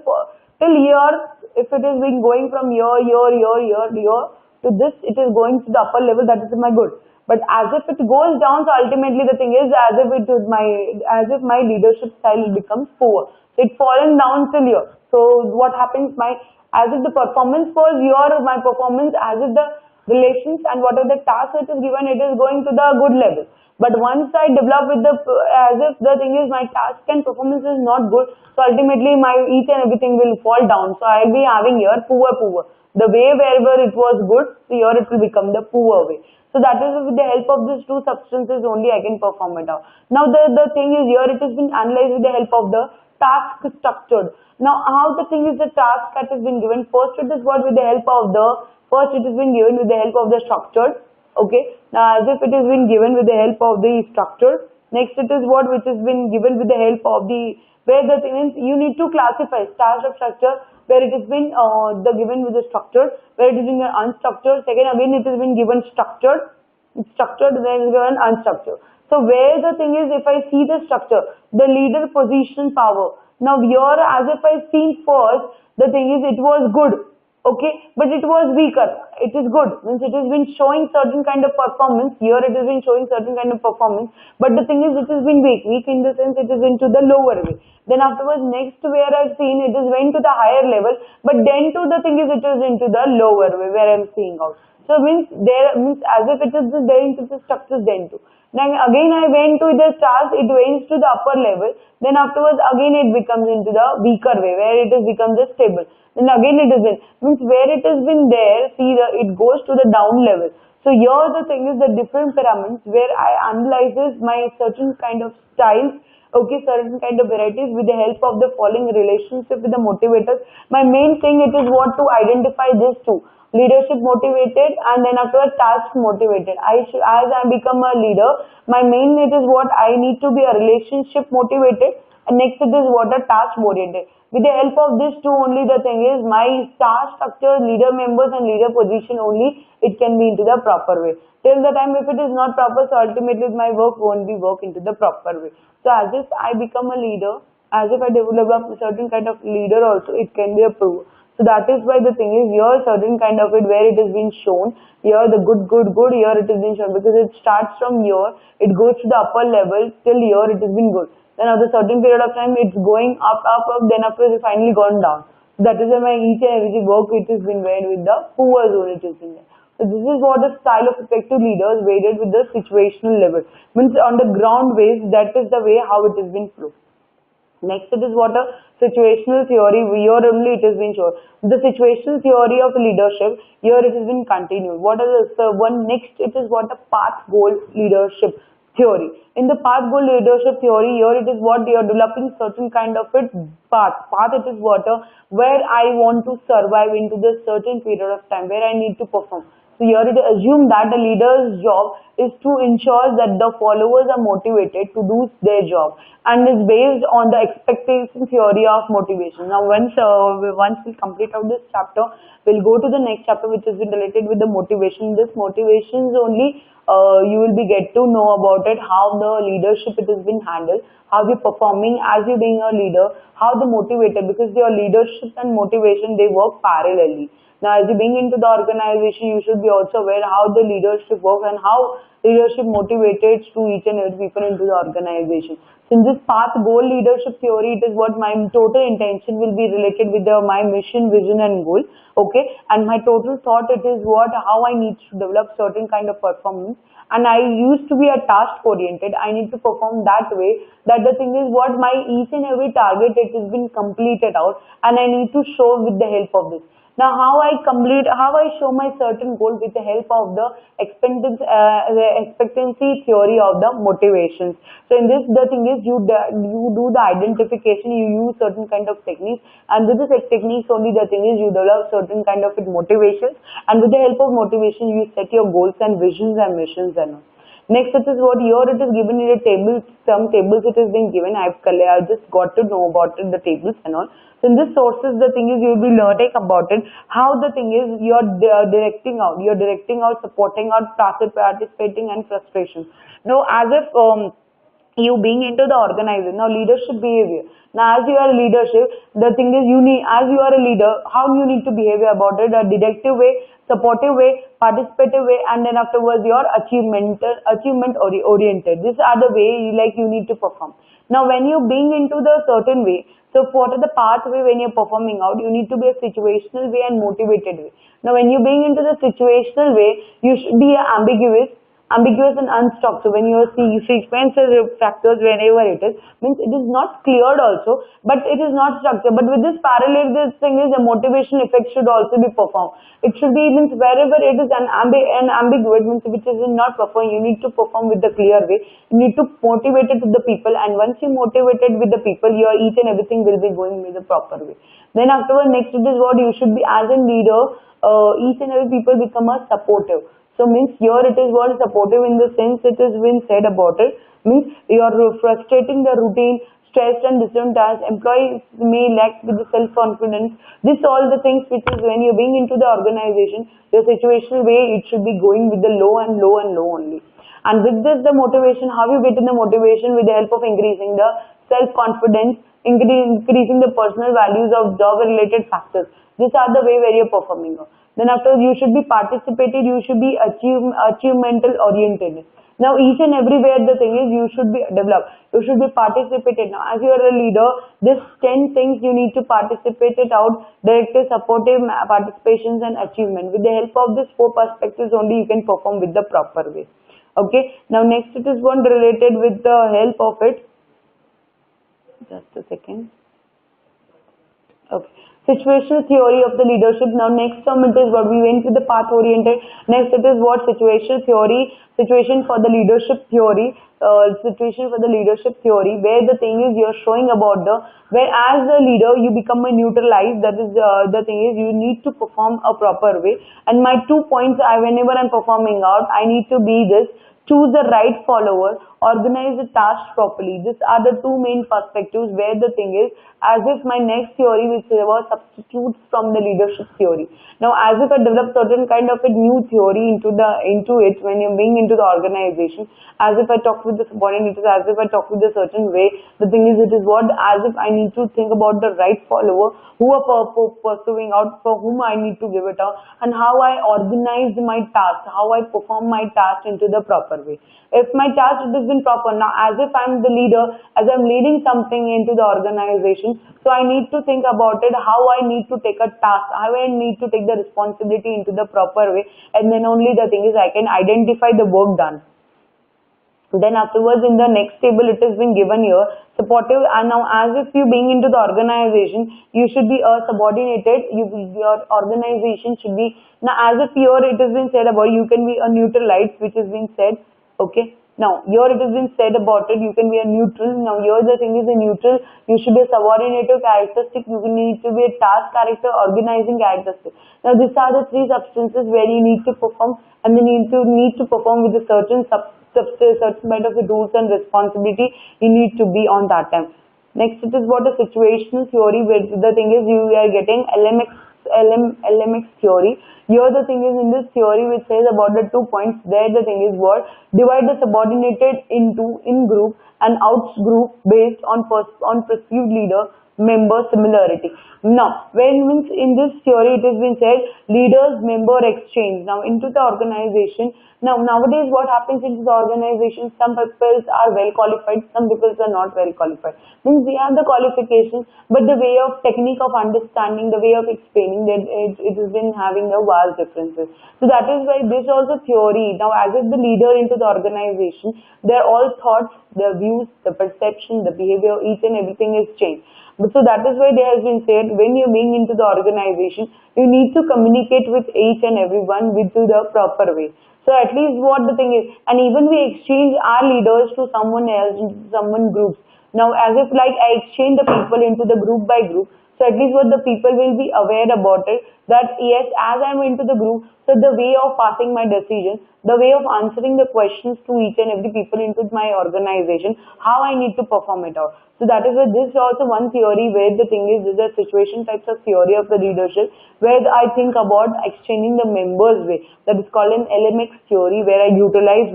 till here, if it is being going from here to this, it is going to the upper level, that is my good. But as if it goes down, so ultimately the thing is as if my leadership style becomes poor. So it's fallen down till here. So what happens, as if the performance was here, my performance, as if the relations and what are the tasks it is given, it is going to the good level. But once I develop with as if the thing is my task and performance is not good, so ultimately my each and everything will fall down. So I'll be having here poor. The way wherever it was good, so here it will become the poor way. So that is with the help of these two substances only I can perform it out. Now the thing is here it has been analyzed with the help of the task structured. Now how the thing is the task that has been given, first it is what with the help of first it has been given with the help of the structured. Okay. Now as if it has been given with the help of the structured. Next it is what which has been given with the help of where the thing is you need to classify task of structure, where it has been given with the structured, where it is being unstructured. Second again it has been given structured, then it is given unstructured. So where the thing is, if I see the structure, the leader position power. Now here as if I see first, the thing is it was good. Okay, but it was weaker. It is good. Means it has been showing certain kind of performance. Here it has been showing certain kind of performance. But the thing is it has been weak. Weak in the sense it is into the lower way. Then afterwards next where I've seen it is went to the higher level. But then to the thing is it is into the lower way where I'm seeing out. So means as if it is there into the structures then too. Then again I went to the task, it went to the upper level. Then afterwards again it becomes into the weaker way where it is becomes the stable. Then again it is in, means where it has been there, see it goes to the down level. So here the thing is the different pyramids where I analyzes my certain kind of styles, okay, certain kind of varieties with the help of the following relationship with the motivators. My main thing it is what to identify these two. Leadership motivated and then afterwards task motivated. As I become a leader, my main it is what I need to be a relationship motivated, and next it is what a task oriented. With the help of this two only the thing is my task structure, leader members and leader position only it can be into the proper way. Till the time if it is not proper, so ultimately my work won't be work into the proper way. So as if I become a leader, as if I develop a certain kind of leader also, it can be a proof. So that is why the thing is, here certain kind of it where it has been shown, here the good, here it has been shown, because it starts from here, it goes to the upper level, till here it has been good. Then after a certain period of time, it's going up, then after it finally gone down. That is why each and every work it has been made with the poor zone it is in there. So this is what the style of effective leaders weighted with the situational level. Means on the ground base, that is the way how it has been flow. Next, it is what a situational theory, here only it has been shown. The situational theory of leadership, here it has been continued. What is the one next? It is what a path goal leadership theory. In the path goal leadership theory, here it is what you are developing certain kind of it path. Path it is what where I want to survive into the certain period of time, where I need to perform. So here it is assumed that the leader's job is to ensure that the followers are motivated to do their job, and is based on the expectation theory of motivation. Now once we complete out this chapter, we'll go to the next chapter, which is related with the motivation. This motivation is only you will be get to know about it, how the leadership it has been handled, how you're performing as you being a leader, how the motivated, because your leadership and motivation they work parallelly. Now, as you being into the organization, you should be also aware how the leadership works and how leadership motivates to each and every people into the organization. So in this path goal leadership theory, it is what my total intention will be related with my mission, vision and goal. Okay. And my total thought, it is what, how I need to develop certain kind of performance. And I used to be a task oriented. I need to perform that way, that the thing is what my each and every target, it has been completed out, and I need to show with the help of this. Now, how I show my certain goal with the help of the expectancy theory of the motivations. So in this, the thing is you do the identification, you use certain kind of techniques, and with this techniques only the thing is you develop certain kind of motivations, and with the help of motivation you set your goals and visions and missions and all. Next, it is what here it is given in a table, some tables it has been given. I've just got to know about it, the tables and all. So in this sources, the thing is you will be learning about it, how the thing is you're directing out, supporting out, participating and frustration. Now, as if you being into the organization, now leadership behavior. Now as you are a leadership, the thing is as you are a leader, how you need to behave about it, a directive way, supportive way, participative way, and then afterwards your achievement oriented. These are the way like you need to perform. Now when you being into the certain way, so what are the pathway when you're performing out, you need to be a situational way and motivated way. Now when you being into the situational way, you should be ambiguous and unstuck. So when you see sequences factors whenever it is, means it is not cleared also, but it is not structured. But with this parallel, this thing is the motivation effect should also be performed. It should be means wherever it is an ambiguous, means which is not performed, you need to perform with the clear way. You need to motivate it to the people, and once you motivated with the people, your each and everything will be going with the proper way. Then afterward, next it is what you should be as a leader. Each and every people become a supportive. So means here it is what supportive in the sense it has been said about it. Means you are frustrating the routine, stressed and distant tasks, employees may lack with the self-confidence. This all the things which is when you're being into the organization, the situational way it should be going with the low and low and low only. And with this the motivation, how you get in the motivation with the help of increasing the self-confidence, increasing the personal values of job related factors. These are the way where you're performing. Then after you should be participated, you should be achievemental oriented. Now each and everywhere the thing is you should be developed. You should be participated. Now as you are a leader, this 10 things you need to participate it out, directive, supportive, participations and achievement. With the help of these 4 perspectives only you can perform with the proper way. Okay. Now next it is one related with the help of it. Just a second. Okay. Situational theory of the leadership. Now next term it is what we went with the path oriented. Next it is what situational theory, situation for the leadership theory, where the thing is you're showing about the, where as the leader you become a neutralized, that is the thing is you need to perform a proper way. And my 2 points, whenever I'm performing out, I need to be this, choose the right follower organize the task properly. These are the two main perspectives where the thing is, as if my next theory which was substitutes from the leadership theory. Now as if I develop certain kind of a new theory into it when you're being into the organization, as if I talk with the subordinates, as if I talk with a certain way, the thing is it is what, as if I need to think about the right follower who are pursuing out, for whom I need to give it out, and how I organize my task, how I perform my task into the proper way. If my task has been proper, now as if I'm the leader, as I'm leading something into the organization, so I need to think about it, how I need to take a task, how I need to take the responsibility into the proper way, and then only the thing is I can identify the work done. Then afterwards in the next table it has been given here, supportive, and now as if you being into the organization, you should be subordinated, your organization should be, now as if here it has been said about you can be a neutralite, which has been said, okay. Now here it has been said about it, you can be a neutral. Now here the thing is a neutral, you should be a subordinative characteristic, you will need to be a task character, organizing characteristic. Now these are the three substances where you need to perform, and then you need to perform with a certain certain kind of rules and responsibility you need to be on that time. Next it is what a situational theory, where the thing is you are getting LMX theory. Here the thing is in this theory which says about the 2 points, there the thing is what, divide the subordinated into in group and out group based on perceived leader member similarity. Now when means in this theory it has been said leaders member exchange. Now into the organization, now nowadays what happens into the organization, some people are well qualified, some people are not well qualified, means they have the qualifications but the way of technique of understanding, the way of explaining that it has been having a vast differences. So that is why this also theory, now as if the leader into the organization, their all thoughts, their views, the perception, the behavior, each and everything is changed. So that is why there has been said when you're being into the organization, you need to communicate with each and everyone with the proper way. So at least what the thing is, and even we exchange our leaders to someone else, someone groups. Now as if like I exchange the people into the group by group, so at least what the people will be aware about it, that yes, as I'm into the group, so the way of passing my decision, the way of answering the questions to each and every people into my organization, how I need to perform it out. So that is why this is also one theory where the thing is the situation types of theory of the leadership, where I think about exchanging the members way. That is called an LMX theory, where I utilize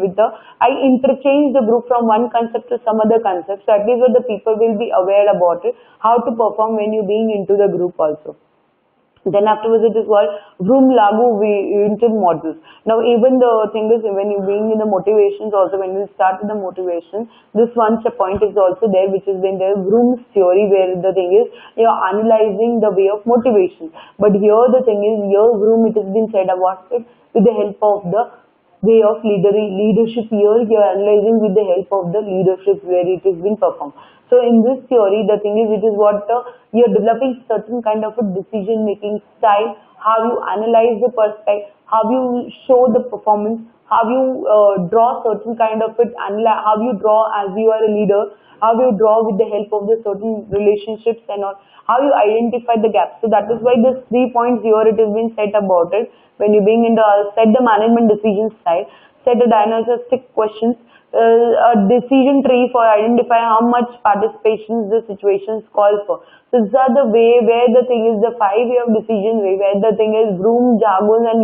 I interchange the group from one concept to some other concept. So at least what the people will be aware about it, how to perform when you're being into the group also. Then afterwards it is called Untitled Models. Now even the thing is when you being in the motivations also, when you start with the motivation, this one point is also there which is in the Vroom's theory, where the thing is you are analyzing the way of motivation. But here the thing is here Vroom, it has been said about it with the help of the way of leadership. Here you are analyzing with the help of the leadership where it has been performed. So in this theory, the thing is, it is what you are developing certain kind of a decision making style, how you analyze the perspective, how you show the performance, how you draw certain kind of it, how you draw as you are a leader, how you draw with the help of the certain relationships and all, how you identify the gaps. So that is why this 3 points here it has been said about it. When you being in the set the management decision style, set the diagnostic questions, a decision tree for identify how much participation the situations call for. So these are the way where the thing is the 5 way of decision way, where the thing is Vroom, Jargon and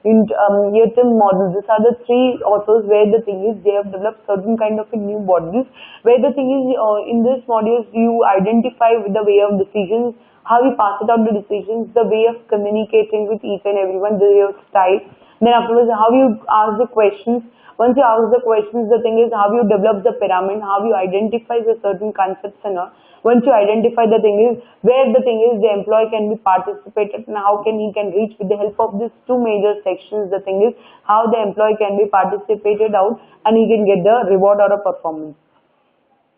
Untitled Models. These are the 3 authors where the thing is they have developed certain kind of a new models, where the thing is in this modules you identify with the way of decisions, how you pass it out the decisions, the way of communicating with each and everyone, the way of style. Then afterwards how you ask the questions. Once you ask the questions, the thing is how you develop the pyramid, how you identify the certain concepts and all. Once you identify the thing is where the thing is the employee can be participated and how he can reach with the help of these 2 major sections. The thing is how the employee can be participated out and he can get the reward or a performance.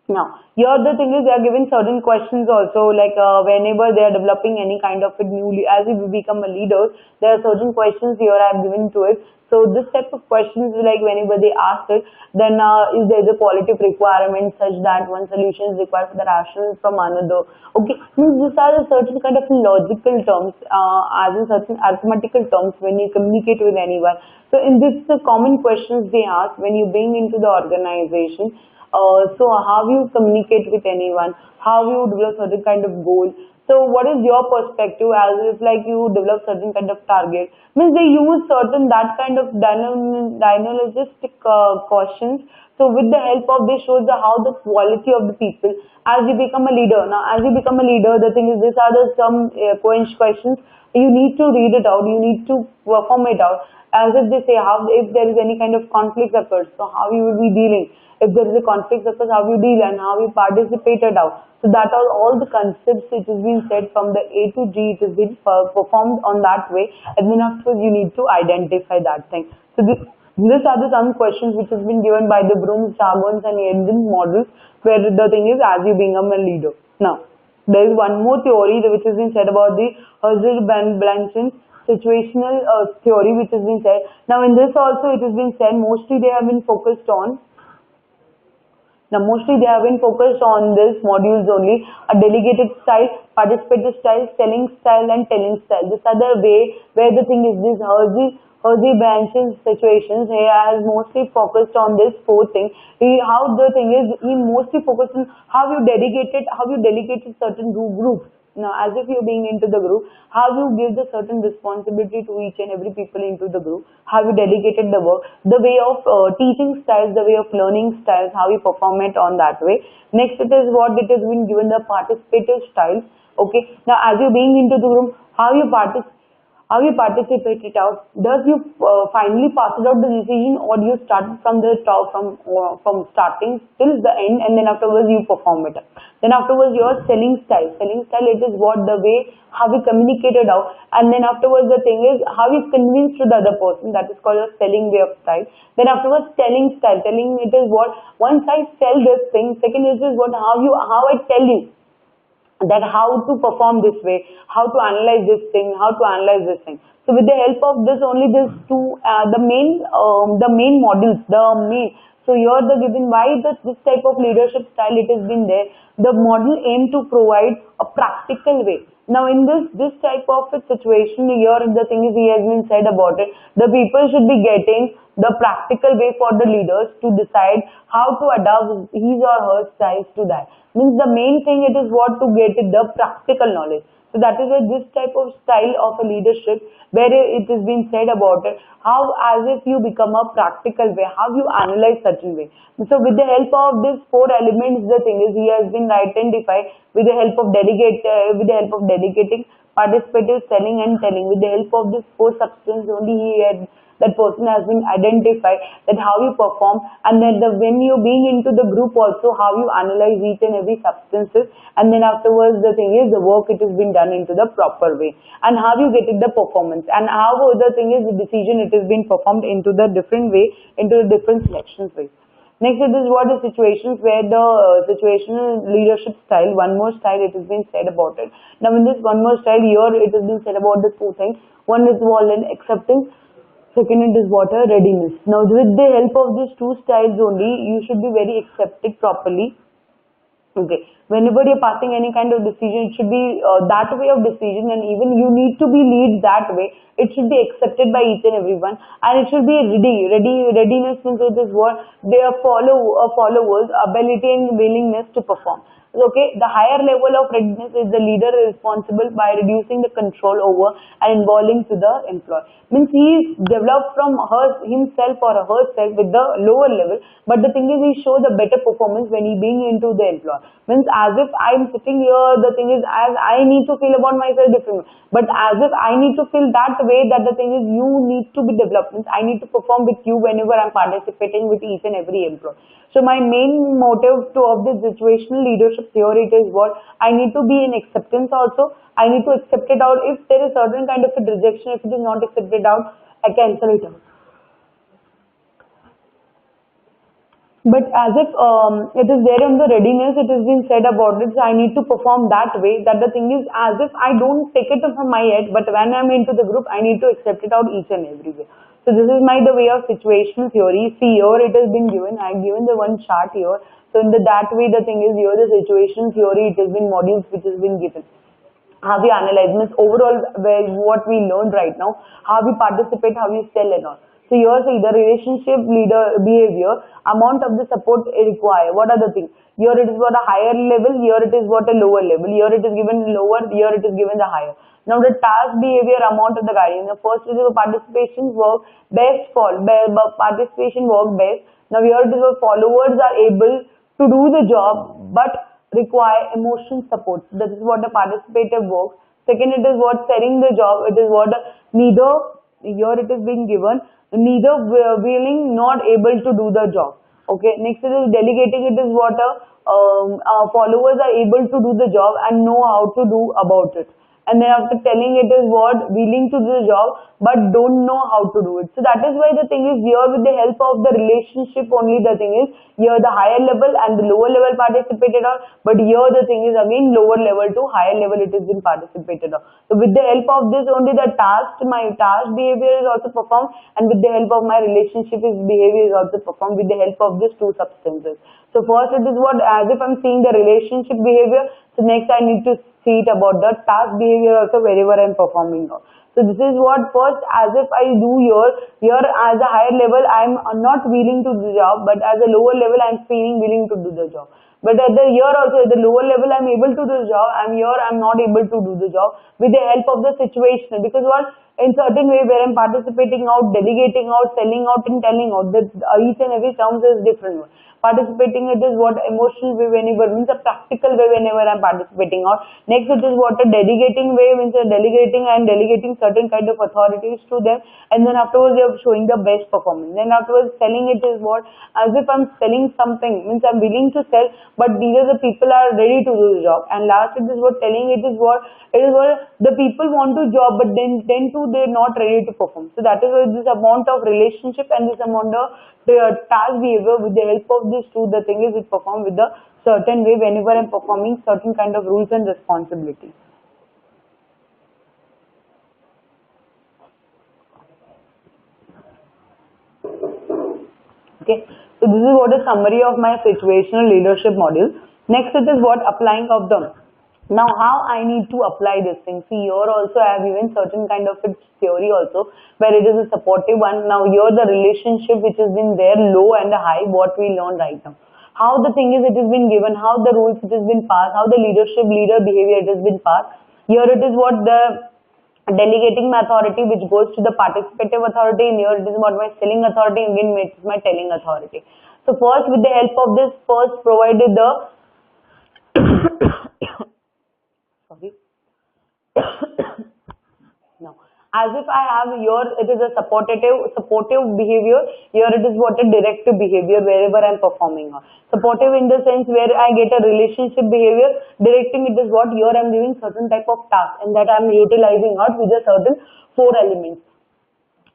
Now, here the thing is they are given certain questions also, like whenever they are developing any kind of a newly, as you become a leader, there are certain questions here I have given to it. So this type of questions, like whenever they ask it, then is there a qualitative requirement such that one solution is required for the rational from another? Okay, means these are the certain kind of logical terms, as in certain arithmetical terms when you communicate with anyone. So in this, the common questions they ask when you bring into the organization. So how you communicate with anyone, how you develop certain kind of goal. So what is your perspective as if like you develop certain kind of target? Means they use certain that kind of dynamistic questions. So with the help of this shows the how the quality of the people as you become a leader. Now as you become a leader, the thing is these are the some questions. You need to read it out. You need to perform it out. As if they say how if there is any kind of conflict occurs, so how you will be dealing. If there is a conflict occurs, how you deal and how you participate it out. So that are all the concepts which has been said from the A to G. It has been performed on that way, and then afterwards you need to identify that thing. So these are the some questions which has been given by the Bloom's jargons and Eden models, where the thing is as you become a leader. Now there is one more theory which has been said about the Husserl-Blanchard situational theory which has been said. Now in this also it has been said mostly they have been focused on mostly they have been focused on this modules only, a delegated style, participative style, selling style and telling style. This other way where the thing is this Hersey branches situations, he has mostly focused on this four thing. How the thing is, he mostly focused on how you delegated certain groups. Now, as if you're being into the group, how you give the certain responsibility to each and every people into the group, how you delegated the work, the way of teaching styles, the way of learning styles, how you perform it on that way. Next, it is what it has been given the participative style. Okay, now as you're being into the group, how you participate it out. Does you finally pass it out the decision, or do you start from the top, from starting till the end, and then afterwards you perform it. Then afterwards your selling style. Selling style, it is what the way how you communicate it out, and then afterwards the thing is how you convince to the other person. That is called a selling way of style. Then afterwards telling style. Telling, it is what once I sell this thing. Second is what how I tell you that how to perform this way, how to analyze this thing, how to analyze this thing. So with the help of this, only these two, the main models, so here the given why this type of leadership style it has been there. The model aim to provide a practical way. Now in this type of a situation here, the thing is he has been said about it. The people should be getting the practical way for the leaders to decide how to adapt his or her styles to that. Means the main thing it is what to get it, the practical knowledge. So that is why this type of style of a leadership where it has been said about it, how as if you become a practical way, how you analyze certain way. So with the help of these four elements, the thing is he has been identified with the help of delegating, participative, selling and telling. With the help of these four substances only that person has been identified that how you perform, and then when you being into the group also how you analyze each and every substances, and then afterwards the thing is the work it has been done into the proper way, and how you get it the performance, and how the thing is the decision it has been performed into the different way, into the different selections ways. Next, it is what the situations where the situational leadership style, one more style it has been said about it. Now in this one more style here it has been said about the two things. One is voluntary acceptance. Second, it is water readiness. Now, with the help of these two styles only, you should be very accepted properly. Okay. Whenever you're passing any kind of decision, it should be that way of decision, and even you need to be lead that way. It should be accepted by each and everyone, and it should be readiness means it is what they are followers' ability and willingness to perform. Okay, the higher level of readiness is the leader responsible by reducing the control over and involving to the employee. Means he is developed from himself or herself with the lower level, but the thing is he shows a better performance when he being into the employee. Means as if I am sitting here, the thing is as I need to feel about myself differently, but as if I need to feel that way that the thing is you need to be developed. Means I need to perform with you whenever I am participating with each and every employee. So my main motive of this situational leadership theory is what I need to be in acceptance also. I need to accept it out. If there is certain kind of a rejection, if it is not accepted out, I cancel it out. But as if it is there in the readiness, it has been said about it, so I need to perform that way. That the thing is, as if I don't take it from my head, but when I'm into the group, I need to accept it out each and every way. So this is my the way of situational theory. See here it has been given. I've given the one chart here. So in the that way, the thing is here the situational theory. It has been modules which has been given. How we analyze means overall where what we learned right now, how we participate, how we sell and all. So here see the relationship leader behavior, amount of the support required. What are the things? Here it is what a higher level, here it is what a lower level, here it is given lower, here it is given the higher. Now the task behavior amount of the guidance. The first is the participation work best for participation work best. Now here it is what followers are able to do the job but require emotion support. This is what the participative works. Second, it is what selling the job. It is what neither here it is being given neither willing not able to do the job. Okay. Next it is delegating. It is what followers are able to do the job and know how to do about it. And then after telling it is what willing to do the job but don't know how to do it. So that is why the thing is here with the help of the relationship only the thing is here the higher level and the lower level participated on, but here the thing is again lower level to higher level it has been participated on. So with the help of this only the my task behavior is also performed, and with the help of my relationship is behavior is also performed with the help of these two substances. So first it is what as if I'm seeing the relationship behavior, so next I need to see it about the task behavior also wherever I'm performing. So this is what first as if I do here as a higher level I'm not willing to do the job, but as a lower level I'm feeling willing to do the job. But at the here also at the lower level I'm able to do the job, I'm not able to do the job with the help of the situation, because what in certain way where I'm participating out, delegating out, selling out and telling out, that each and every terms is different. Participating it is what emotional way whenever means a practical way whenever I'm participating out. Next it is what a delegating way means a delegating and delegating certain kind of authorities to them, and then afterwards you're showing the best performance. Then afterwards selling it is what as if I'm selling something means I'm willing to sell, but these are the people are ready to do the job. And last it is what telling it is what the people want to job, but then too they're not ready to perform. So that is why this amount of relationship and this amount of the task behavior with the help of these two, the thing is it perform with a certain way whenever I'm performing certain kind of rules and responsibilities. Okay, so this is what a summary of my situational leadership model. Next it is what applying of them. Now how I need to apply this thing. See here also I have even certain kind of its theory also where it is a supportive one. Now here the relationship which has been there low and high, what we learn right now. How the thing is it has been given, how the rules it has been passed, how the leader behavior it has been passed. Here it is what the delegating my authority which goes to the participative authority, and here it is what my selling authority, again it's my telling authority. So first with the help of this first provided the sorry now as if I have here it is a supportive behavior, here it is what a directive behavior wherever I'm performing on. Supportive in the sense where I get a relationship behavior, directing it is what here I'm giving certain type of task and that I'm utilizing out with a certain 4 elements.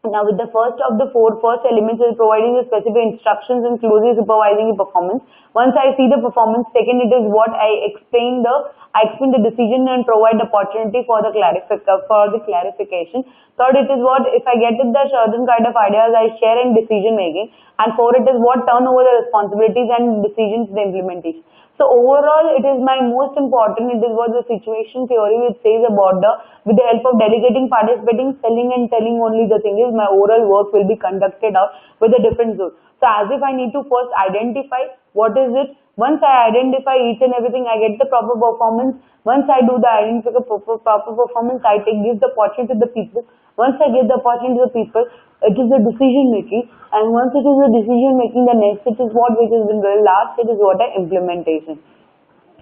Now with the first of the first elements is providing the specific instructions and closely supervising the performance. Once I see the performance, second it is what I explain the decision and provide the opportunity for the clarification. Third it is what if I get the certain kind of ideas I share in decision making, and fourth it is what turn over the responsibilities and decisions the implementation. So overall, it is my most important. It is what the situation theory which says about with the help of delegating, participating, selling and telling only the thing is my oral work will be conducted out with a different zone. So as if I need to first identify what is it. Once I identify each and everything, I get the proper performance. Once I do the identify proper performance, I give the opportunity to the people. Once I give the opportunity to the people, it is the decision making, and once it is the decision making, the next it is what which has been the last it is what a implementation.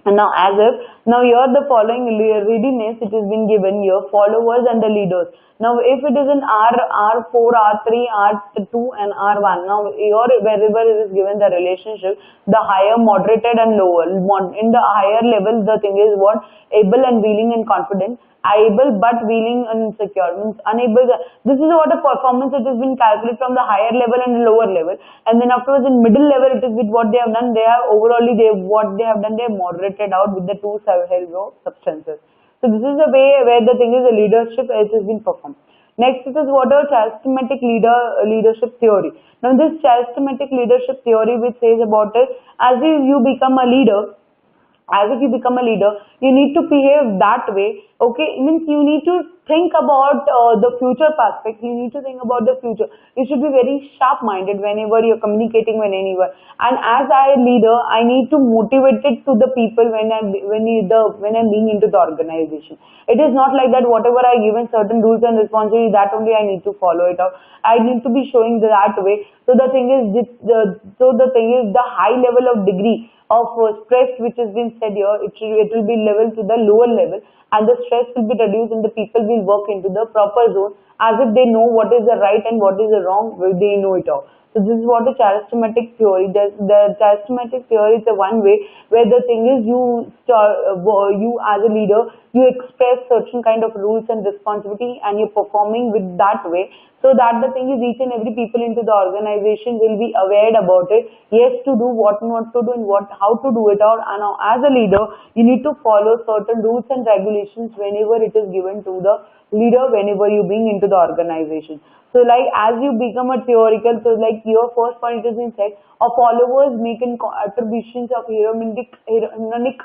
And now as if now here the following readiness it has been given here followers and the leaders. Now if it is in R4, R3, R2 and R1, now here wherever it is given the relationship, the higher, moderated and lower. In the higher level the thing is what able and willing and confident. able but feeling insecure, means unable. This is what a performance it has been calculated from the higher level and the lower level, and then afterwards in middle level it is with what they have done. They have overall what they have done, they have moderated out with the two hero substances. So this is the way where the thing is the leadership it has been performed. Next, it is what a charismatic leadership theory. Now, this charismatic leadership theory which says about it, as if you become a leader, as if you become a leader, you need to behave that way. Okay, it means you need to think about the future perspective. You need to think about the future. You should be very sharp-minded whenever you're communicating with anyone. And as a leader, I need to motivate it to the people when I'm being into the organization. It is not like that. Whatever I given certain rules and responsibilities, that only I need to follow it out. I need to be showing that way. So the thing is, the high level of degree of stress which has been said here, it will be level to the lower level, and the stress will be reduced and the people will work into the proper zone as if they know what is the right and what is the wrong, they know it all. So this is what the charismatic theory. The charismatic theory is the one way where the thing is you as a leader, you express certain kind of rules and responsibility and you're performing with that way, so that the thing is each and every people into the organization will be aware about it. Yes, to do what not to do and how to do it out. And now as a leader, you need to follow certain rules and regulations whenever it is given to the leader, whenever you being into the organization. So like as you become a theoretical, so like your first point has been said, our followers make attributions of heroic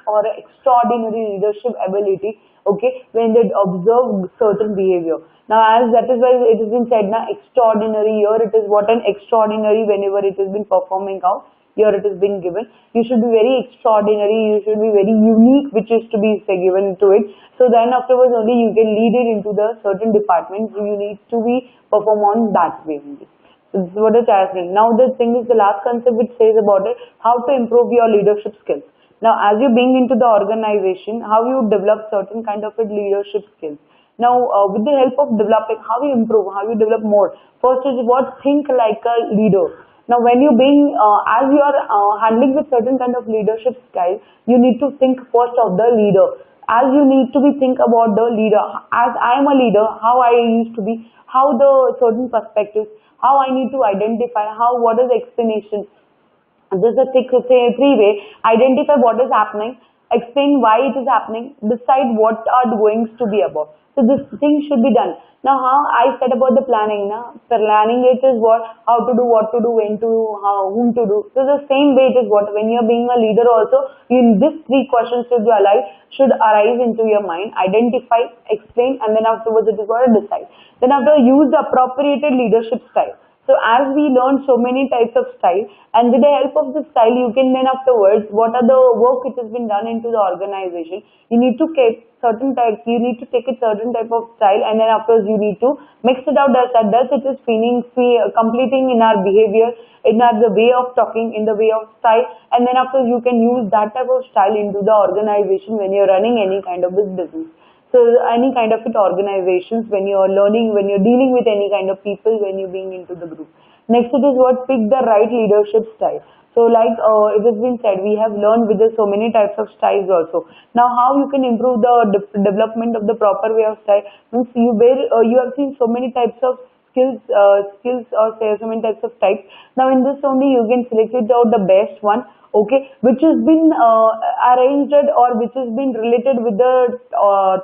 or extraordinary leadership ability, okay, when they observe certain behavior. Now as that is why it has been said now extraordinary, here it is what an extraordinary whenever it has been performing out. Here it has been given. You should be very extraordinary, you should be very unique, which is to be given to it. So then afterwards only you can lead it into the certain departments. You need to be perform on that way only. So this is what a task is. Now the thing is the last concept which says about it, how to improve your leadership skills. Now as you being into the organization, how you develop certain kind of leadership skills. Now with the help of developing, how you improve, how you develop more. First is what, think like a leader. Now, when you being, as you are handling with certain kind of leadership style, you need to think first of the leader. As you need to be think about the leader. As I am a leader, how I used to be, how the certain perspectives, how I need to identify, what is the explanation. This is a three-way. Identify what is happening, explain why it is happening, decide what are the goings to be about. So this thing should be done. Now how I said about the planning, planning it is what, how to do, what to do, when to, whom to do. So the same way it is what, when you're being a leader also, these three questions should arise into your mind, identify, explain, and then afterwards it is what to decide. Then after use the appropriated leadership style. So as we learn so many types of style, and with the help of the style, you can then afterwards, what are the work which has been done into the organization, you need to take certain types, you need to take a certain type of style, and then afterwards you need to mix it out thus it is completing in our behavior, in the way of talking, in the way of style, and then afterwards you can use that type of style into the organization when you're running any kind of this business. So any kind of organizations, when you're learning, when you're dealing with any kind of people, when you're being into the group. Next it is what, pick the right leadership style. So like it has been said, we have learned with so many types of styles also. Now how you can improve the development of the proper way of style, means you have seen so many types of skills or say so many types of types. Now in this only you can select it out the best one, okay, which has been arranged or which has been related with the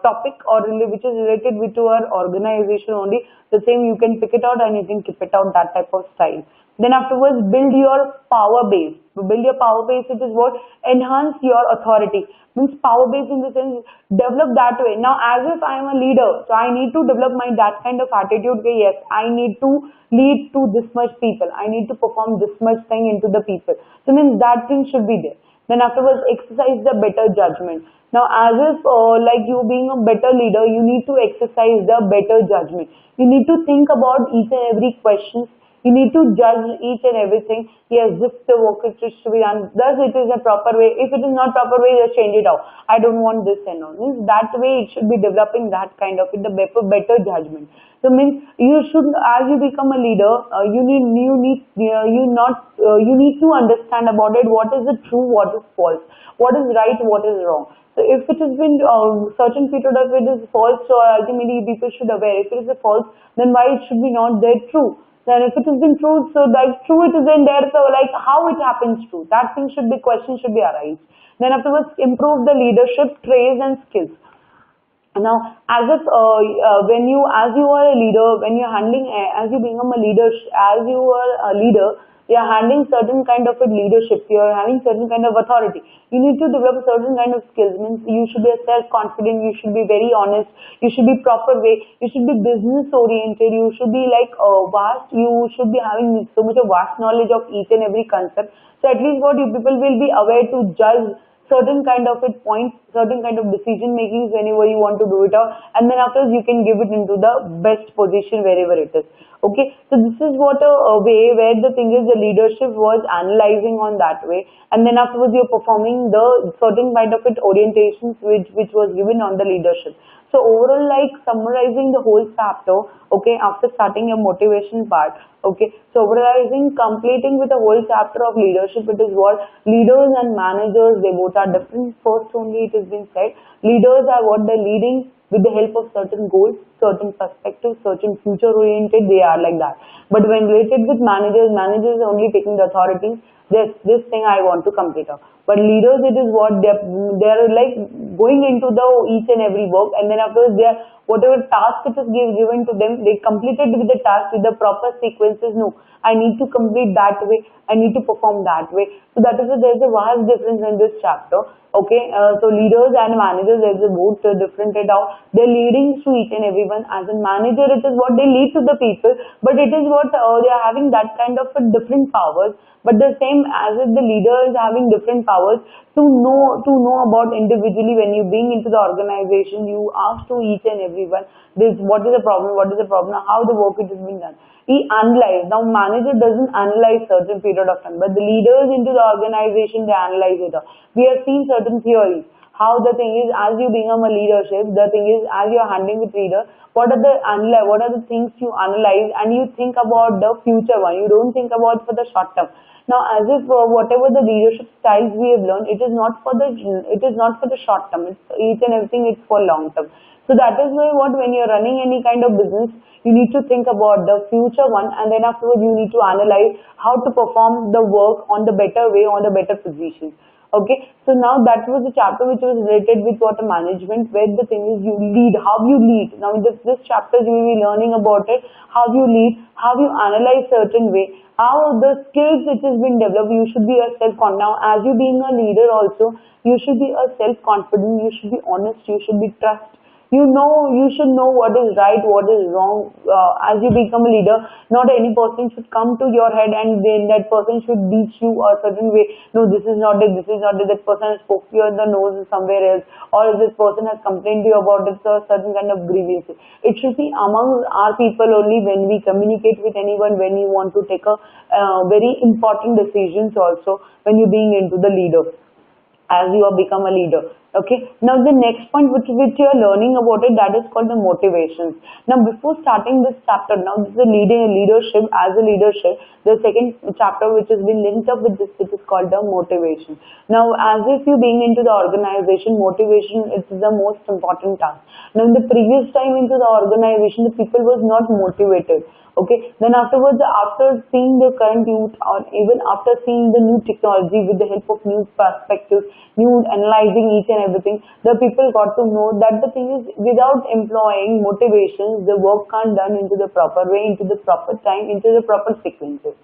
topic or which is related with our organization only. The same you can pick it out and you can keep it out, that type of style. Then afterwards build your power base. To build your power base, it is what, enhance your authority. Means power base in the sense, develop that way. Now as if I am a leader, so I need to develop that kind of attitude. Yes, I need to lead to this much people. I need to perform this much thing into the people. So means that thing should be there. Then afterwards exercise the better judgment. Now as if like you being a better leader, you need to exercise the better judgment. You need to think about each and every question. You need to judge each and everything. Yes, this is the work which is to be done. Thus it is a proper way. If it is not proper way, just change it out. I don't want this and all. Means that way it should be developing that kind of the better judgment. So means you should, as you become a leader, you need to understand about it. What is the true, what is false, what is right, what is wrong. So if it has been certain period of it is false, so ultimately people should aware. If it is a false, then why it should be not there true? Then if it has been true, so like true it isn't there, so like how it happens true? That thing should be question should be arise. Then afterwards improve the leadership traits and skills. Now, as if when you, as you are a leader, when you're handling, as you become a leader, as you are a leader, you're handling certain kind of a leadership. You're having certain kind of authority. You need to develop certain kind of skills. Means you should be self-confident. You should be very honest. You should be proper way. You should be business oriented. You should be like vast. You should be having so much of vast knowledge of each and every concept. So at least what you people will be aware to judge certain kind of it points, certain kind of decision makings whenever you want to do it out, and then afterwards you can give it into the best position wherever it is. Okay, so this is what a way where the thing is the leadership was analyzing on that way, and then afterwards you're performing the certain kind of it orientations which was given on the leadership. So overall, like summarizing the whole chapter, okay, after starting a motivation part, okay, so summarizing, completing with the whole chapter of leadership, it is what leaders and managers, they both are different. First only it has been said, leaders are what they're leading with the help of certain goals, certain perspectives, certain future oriented, they are like that. But when related with managers, managers are only taking the authorities, this thing I want to complete up. But leaders, it is what they're like going into the each and every work, and then afterwards they are whatever task it is given to them, they completed with the task with the proper sequences. No, I need to complete that way. I need to perform that way. So that is there's a vast difference in this chapter. Okay, so leaders and managers, there's a both differentiated out. They're leading to each and everyone. As a manager, it is what they lead to the people, but it is what they are having that kind of a different powers. But the same as if the leader is having different powers to know about individually when you being into the organization, you ask to each and everyone this what is the problem, how the work it is being done. He analyze. Now manager doesn't analyze certain period of time, but the leaders into the organization they analyze it. We have seen certain theories. How the thing is, as you become a leadership, the thing is, as you are handling with leader, what are the things you analyze and you think about the future one. You don't think about for the short term. Now, as if whatever the leadership styles we have learned, it is not for the short term. It's each and everything. It's for long term. So that is why what when you're running any kind of business, you need to think about the future one, and then afterwards you need to analyze how to perform the work on the better way, on the better position. Okay, so now that was the chapter which was related with water management, where the thing is you lead, how you lead. Now in this chapter you will be learning about it, how you lead, how you analyze certain way, how the skills which has been developed. You should be a self-confident. Now as you being a leader also, you should be a self-confident, you should be honest, you should be trust. You should know what is right, what is wrong. As you become a leader, not any person should come to your head and then that person should teach you a certain way. No, this is not it, this is not it. That person has spoke to you in the nose somewhere else, or this person has complained to you about it, a certain kind of grievance. It should be among our people only when we communicate with anyone, when you want to take a very important decisions also, when you're being into the leader, as you have become a leader. Okay, now the next point which you are learning about it, that is called the motivations. Now before starting this chapter, now this is the leadership. As a leadership, the second chapter which has been linked up with this, which is called the motivation. Now as if you being into the organization, motivation is the most important task. Now in the previous time into the organization, the people was not motivated. Okay, then afterwards, after seeing the current youth, or even after seeing the new technology with the help of new perspectives, new analyzing each and everything, the people got to know that the thing is, without employing motivations, the work can't done into the proper way, into the proper time, into the proper sequences.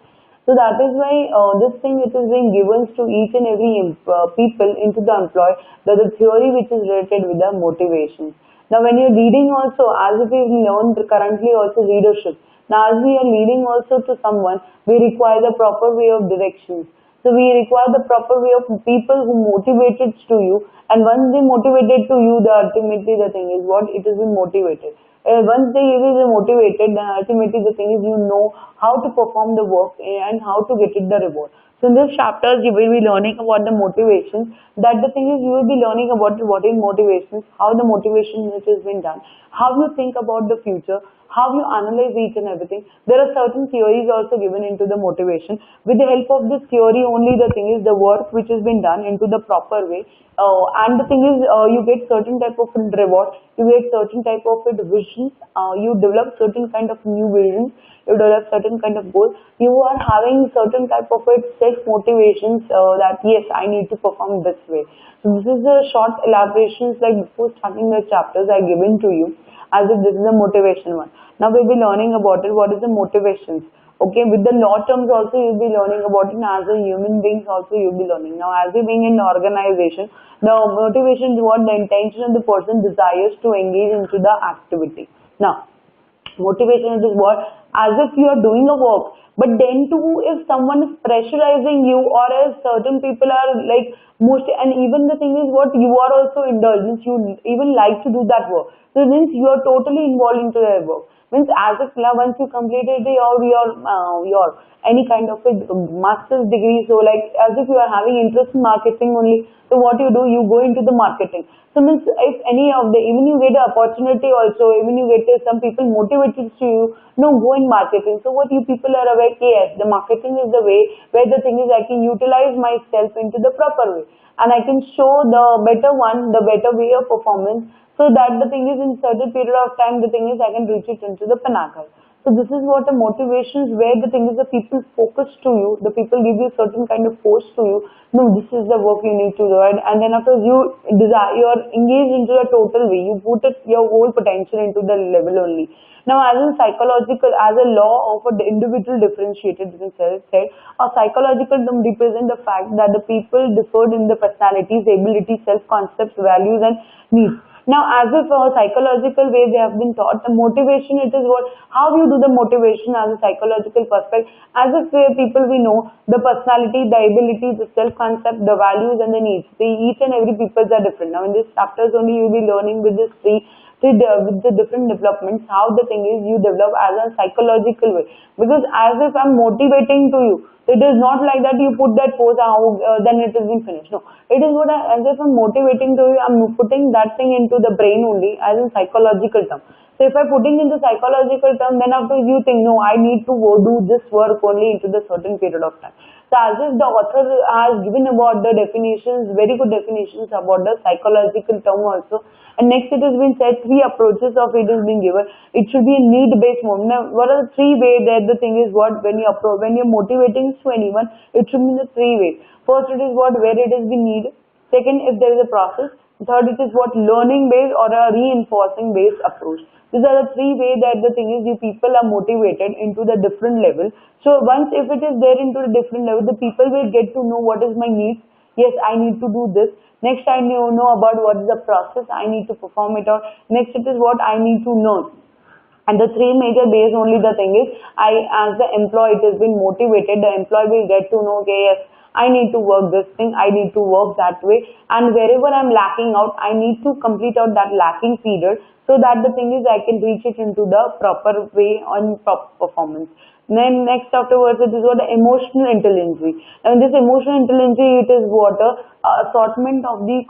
So that is why this thing it is being given to each and every people into the employee, the theory which is related with the motivations. Now when you're leading also, as if we've learned currently also leadership. Now as we are leading also to someone, we require the proper way of directions. So we require the proper way of people who motivated to you, and once they motivated to you, ultimately the thing is what it is being motivated. Once they is motivated, then ultimately the thing is you know how to perform the work and how to get it the reward. So in this chapters you will be learning about the motivations. That the thing is you will be learning about what is motivations, how the motivation which has been done, how you think about the future, how you analyze each and everything. There are certain theories also given into the motivation. With the help of this theory only, the thing is the work which has been done into the proper way. And the thing is, you get certain type of reward, you get certain type of visions, you develop certain kind of new visions, you develop certain kind of goals, you are having certain type of self motivations, that yes, I need to perform this way. So this is the short elaborations, like before starting the chapters I given to you, as if this is a motivation one. Now we'll be learning about it, what is the motivations. Okay, with the law terms also you'll be learning about it, and as a human beings also you'll be learning. Now as you being in an organization, the motivation is what the intention of the person desires to engage into the activity. Now motivation is what, as if you are doing a work, but then too if someone is pressurizing you, or as certain people are like most, and even the thing is what, you are also indulgent, you even like to do that work, so it means you are totally involved into their work. Means as if once you completed your any kind of a master's degree, so like as if you are having interest in marketing only, so what you do, you go into the marketing. So means if any of the, even you get an opportunity also, even you get some people motivated to you, no, go in marketing. So what you people are aware, yes, the marketing is the way where the thing is I can utilize myself into the proper way, and I can show the better one, the better way of performance, so that the thing is in certain period of time, the thing is I can reach it into the pinnacle. So this is what a motivation is, where the thing is the people focus to you, the people give you certain kind of force to you, no, this is the work you need to do, and then after you desire, you are engaged into the total way, you put it, your whole potential into the level only. Now as in psychological, as a law of an individual differentiated, said, a psychological term represent the fact that the people differed in the personalities, abilities, self-concepts, values and needs. Now, as if a psychological way they have been taught, the motivation, it is what, how you do the motivation as a psychological perspective, as if people we know, the personality, the ability, the self-concept, the values and the needs, each and every peoples are different. Now, in this chapters only you will be learning with this with the different developments, how the thing is you develop as a psychological way. Because as if I'm motivating to you, it is not like that you put that pose, then it has been finished. No, it is what as if I'm motivating to you, I'm putting that thing into the brain only as in psychological term. So if I'm putting into psychological term, then after you think, no, I need to go do this work only into the certain period of time. So as if the author has given about the definitions, very good definitions about the psychological term also. And next it has been said, 3 approaches of it has been given. It should be a need-based movement. Now, what are the 3 ways that the thing is what, when you're motivating to anyone, it should be in the 3 ways. First it is what, where it has been need. Second, if there is a process. Third, it is what, learning based or a reinforcing based approach. These are the 3 ways that the thing is you people are motivated into the different level. So once if it is there into the different level, the people will get to know what is my need. Yes, I need to do this. Next, I know about what is the process. I need to perform it out. Next, it is what I need to learn. And the 3 major ways only the thing is, I as the employee, it has been motivated, the employee will get to know, okay, yes, I need to work this thing, I need to work that way, and wherever I'm lacking out, I need to complete out that lacking period, so that the thing is I can reach it into the proper way on proper performance. Then next afterwards it is what the emotional intelligence. And this emotional intelligence, it is what assortment of the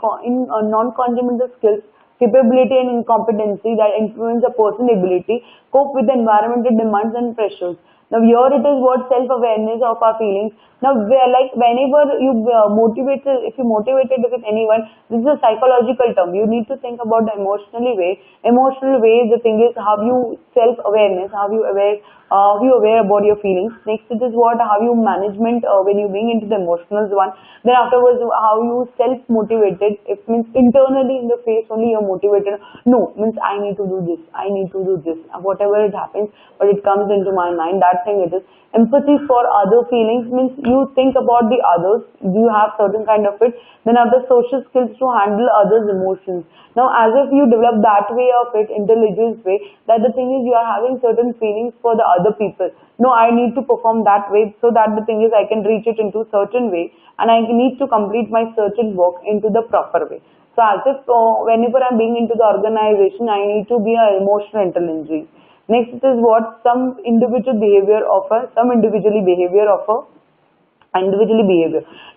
non-conjugal skills, capability and incompetency that influence a person's ability cope with the environmental demands and pressures. Now here it is what, self-awareness of our feelings. Now we are like, whenever you if you motivated with anyone, this is a psychological term. You need to think about the emotional way. Emotional way, the thing is how you self-awareness, how you aware about your feelings. Next it is what, how you management when you being into the emotional one. Then afterwards how you self-motivated. It means internally in the face only you're motivated. No, means I need to do this, I need to do this. Whatever it happens, but it comes into my mind, that thing it is. Empathy for other feelings means you think about the others, you have certain kind of it. Then after social skills to handle others' emotions. Now as if you develop that way of it, intelligence way, that the thing is you are having certain feelings for the other people. No, I need to perform that way, so that the thing is I can reach it into certain way, and I need to complete my certain work into the proper way. So as if whenever I'm being into the organization, I need to be an emotional intelligence. Next is what, some individually behavior.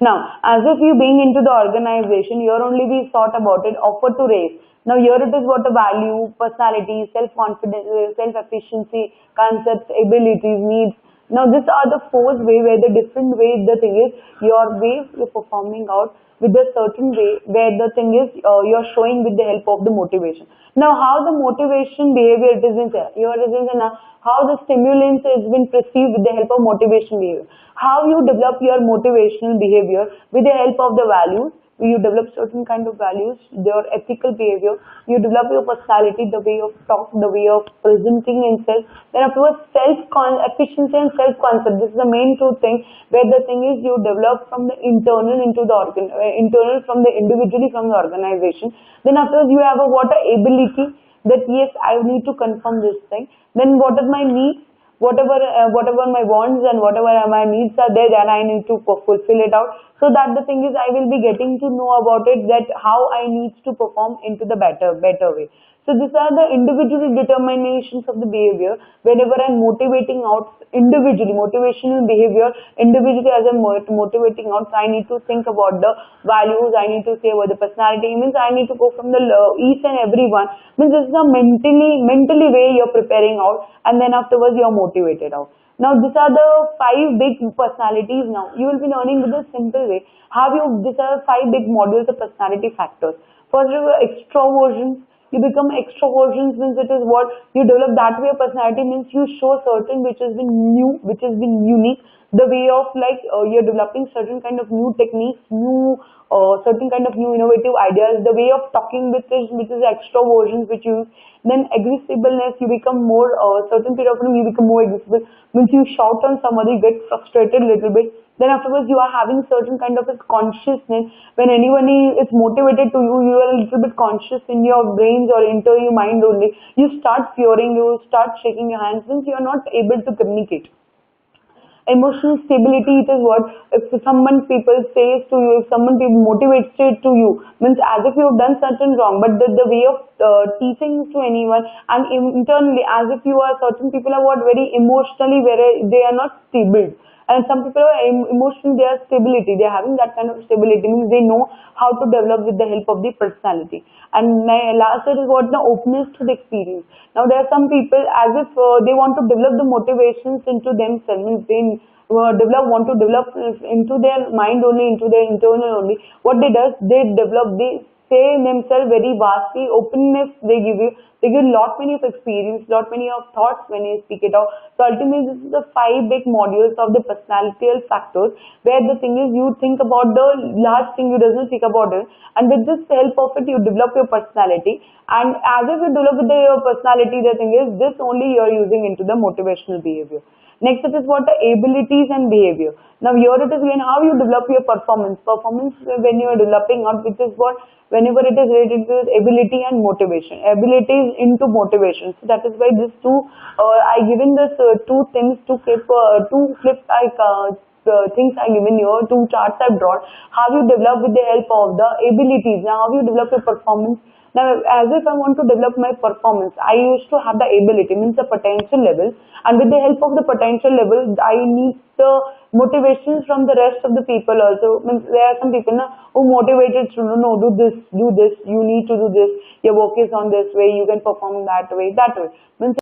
Now, as if you being into the organization, you're only be thought about it, offer to raise. Now here it is what a value, personality, self-confidence, self-efficiency, concepts, abilities, needs. Now these are the four way where the different way the thing is your way you're performing out with a certain way where the thing is you're showing with the help of the motivation. Now how the motivation behavior it is in here it is in how the stimulants has been perceived with the help of motivation behavior. How you develop your motivational behavior with the help of the values, you develop certain kind of values, your ethical behavior, you develop your personality, the way of talk, the way of presenting himself. Then afterwards, efficiency and self-concept. This is the main two things where the thing is you develop from the internal into the internal from the individually from the organization. Then afterwards, you have a what a ability that yes, I need to confirm this thing. Then what are my needs? Whatever my wants and whatever my needs are there, then I need to fulfill it out. So that the thing is, I will be getting to know about it that how I need to perform into the better way. So these are the individual determinations of the behavior. Whenever I'm motivating out individually, motivational behavior individually as I'm motivating out, so I need to think about the values. I need to say about the personality. Means I need to go from the each and every one. Means this is a mentally way you're preparing out, and then afterwards you're motivated out. Now these are the five big personalities. Now you will be learning with a simple way. These are five big modules of personality factors. First, extroversions. You become extroversions means it is what you develop that way of personality means you show certain which has been new, which has been unique. The way of like you're developing certain kind of new techniques, new certain kind of new innovative ideas. The way of talking which is extroversions which you then agreeableness. You become more certain period of time you become more agreeable. Means you shout on somebody, get frustrated a little bit. Then afterwards you are having certain kind of a consciousness. When anyone is motivated to you, you are a little bit conscious in your brains or into your mind only. You start fearing, you start shaking your hands since you are not able to communicate. Emotional stability, it is what if someone people says to you, if someone people motivates it to you, means as if you have done something wrong, but the way of teaching to anyone and internally as if you are certain people are what very emotionally very they are not stable. And some people are emotionally, they are stability. They are having that kind of stability means they know how to develop with the help of the personality. And my last is what the openness to the experience. Now there are some people as if they want to develop the motivations into themselves. Means they want to develop into their mind only, into their internal only. What they does, they develop, they say themselves very vastly, openness they give you. They give lot many of experience, lot many of thoughts when you speak it out. So ultimately this is the five big modules of the personality factors where the thing is you think about the large thing, you doesn't think about it. And with this help of it, you develop your personality. And as if you develop with your personality, the thing is this only you are using into the motivational behavior. Next it is what the abilities and behavior. Now here it is again how you develop your performance. Performance when you are developing out, which is what whenever it is related to ability and motivation. Ability is into motivation. So that is why these two I given this two things to flip things I given you, two charts I've drawn. How you develop with the help of the abilities. Now how you develop your performance. Now, as if I want to develop my performance, I used to have the ability, means the potential level, and with the help of the potential level, I need the motivations from the rest of the people also. Means there are some people who motivated to no, do this, you need to do this, your work is on this way, you can perform that way, that way. Means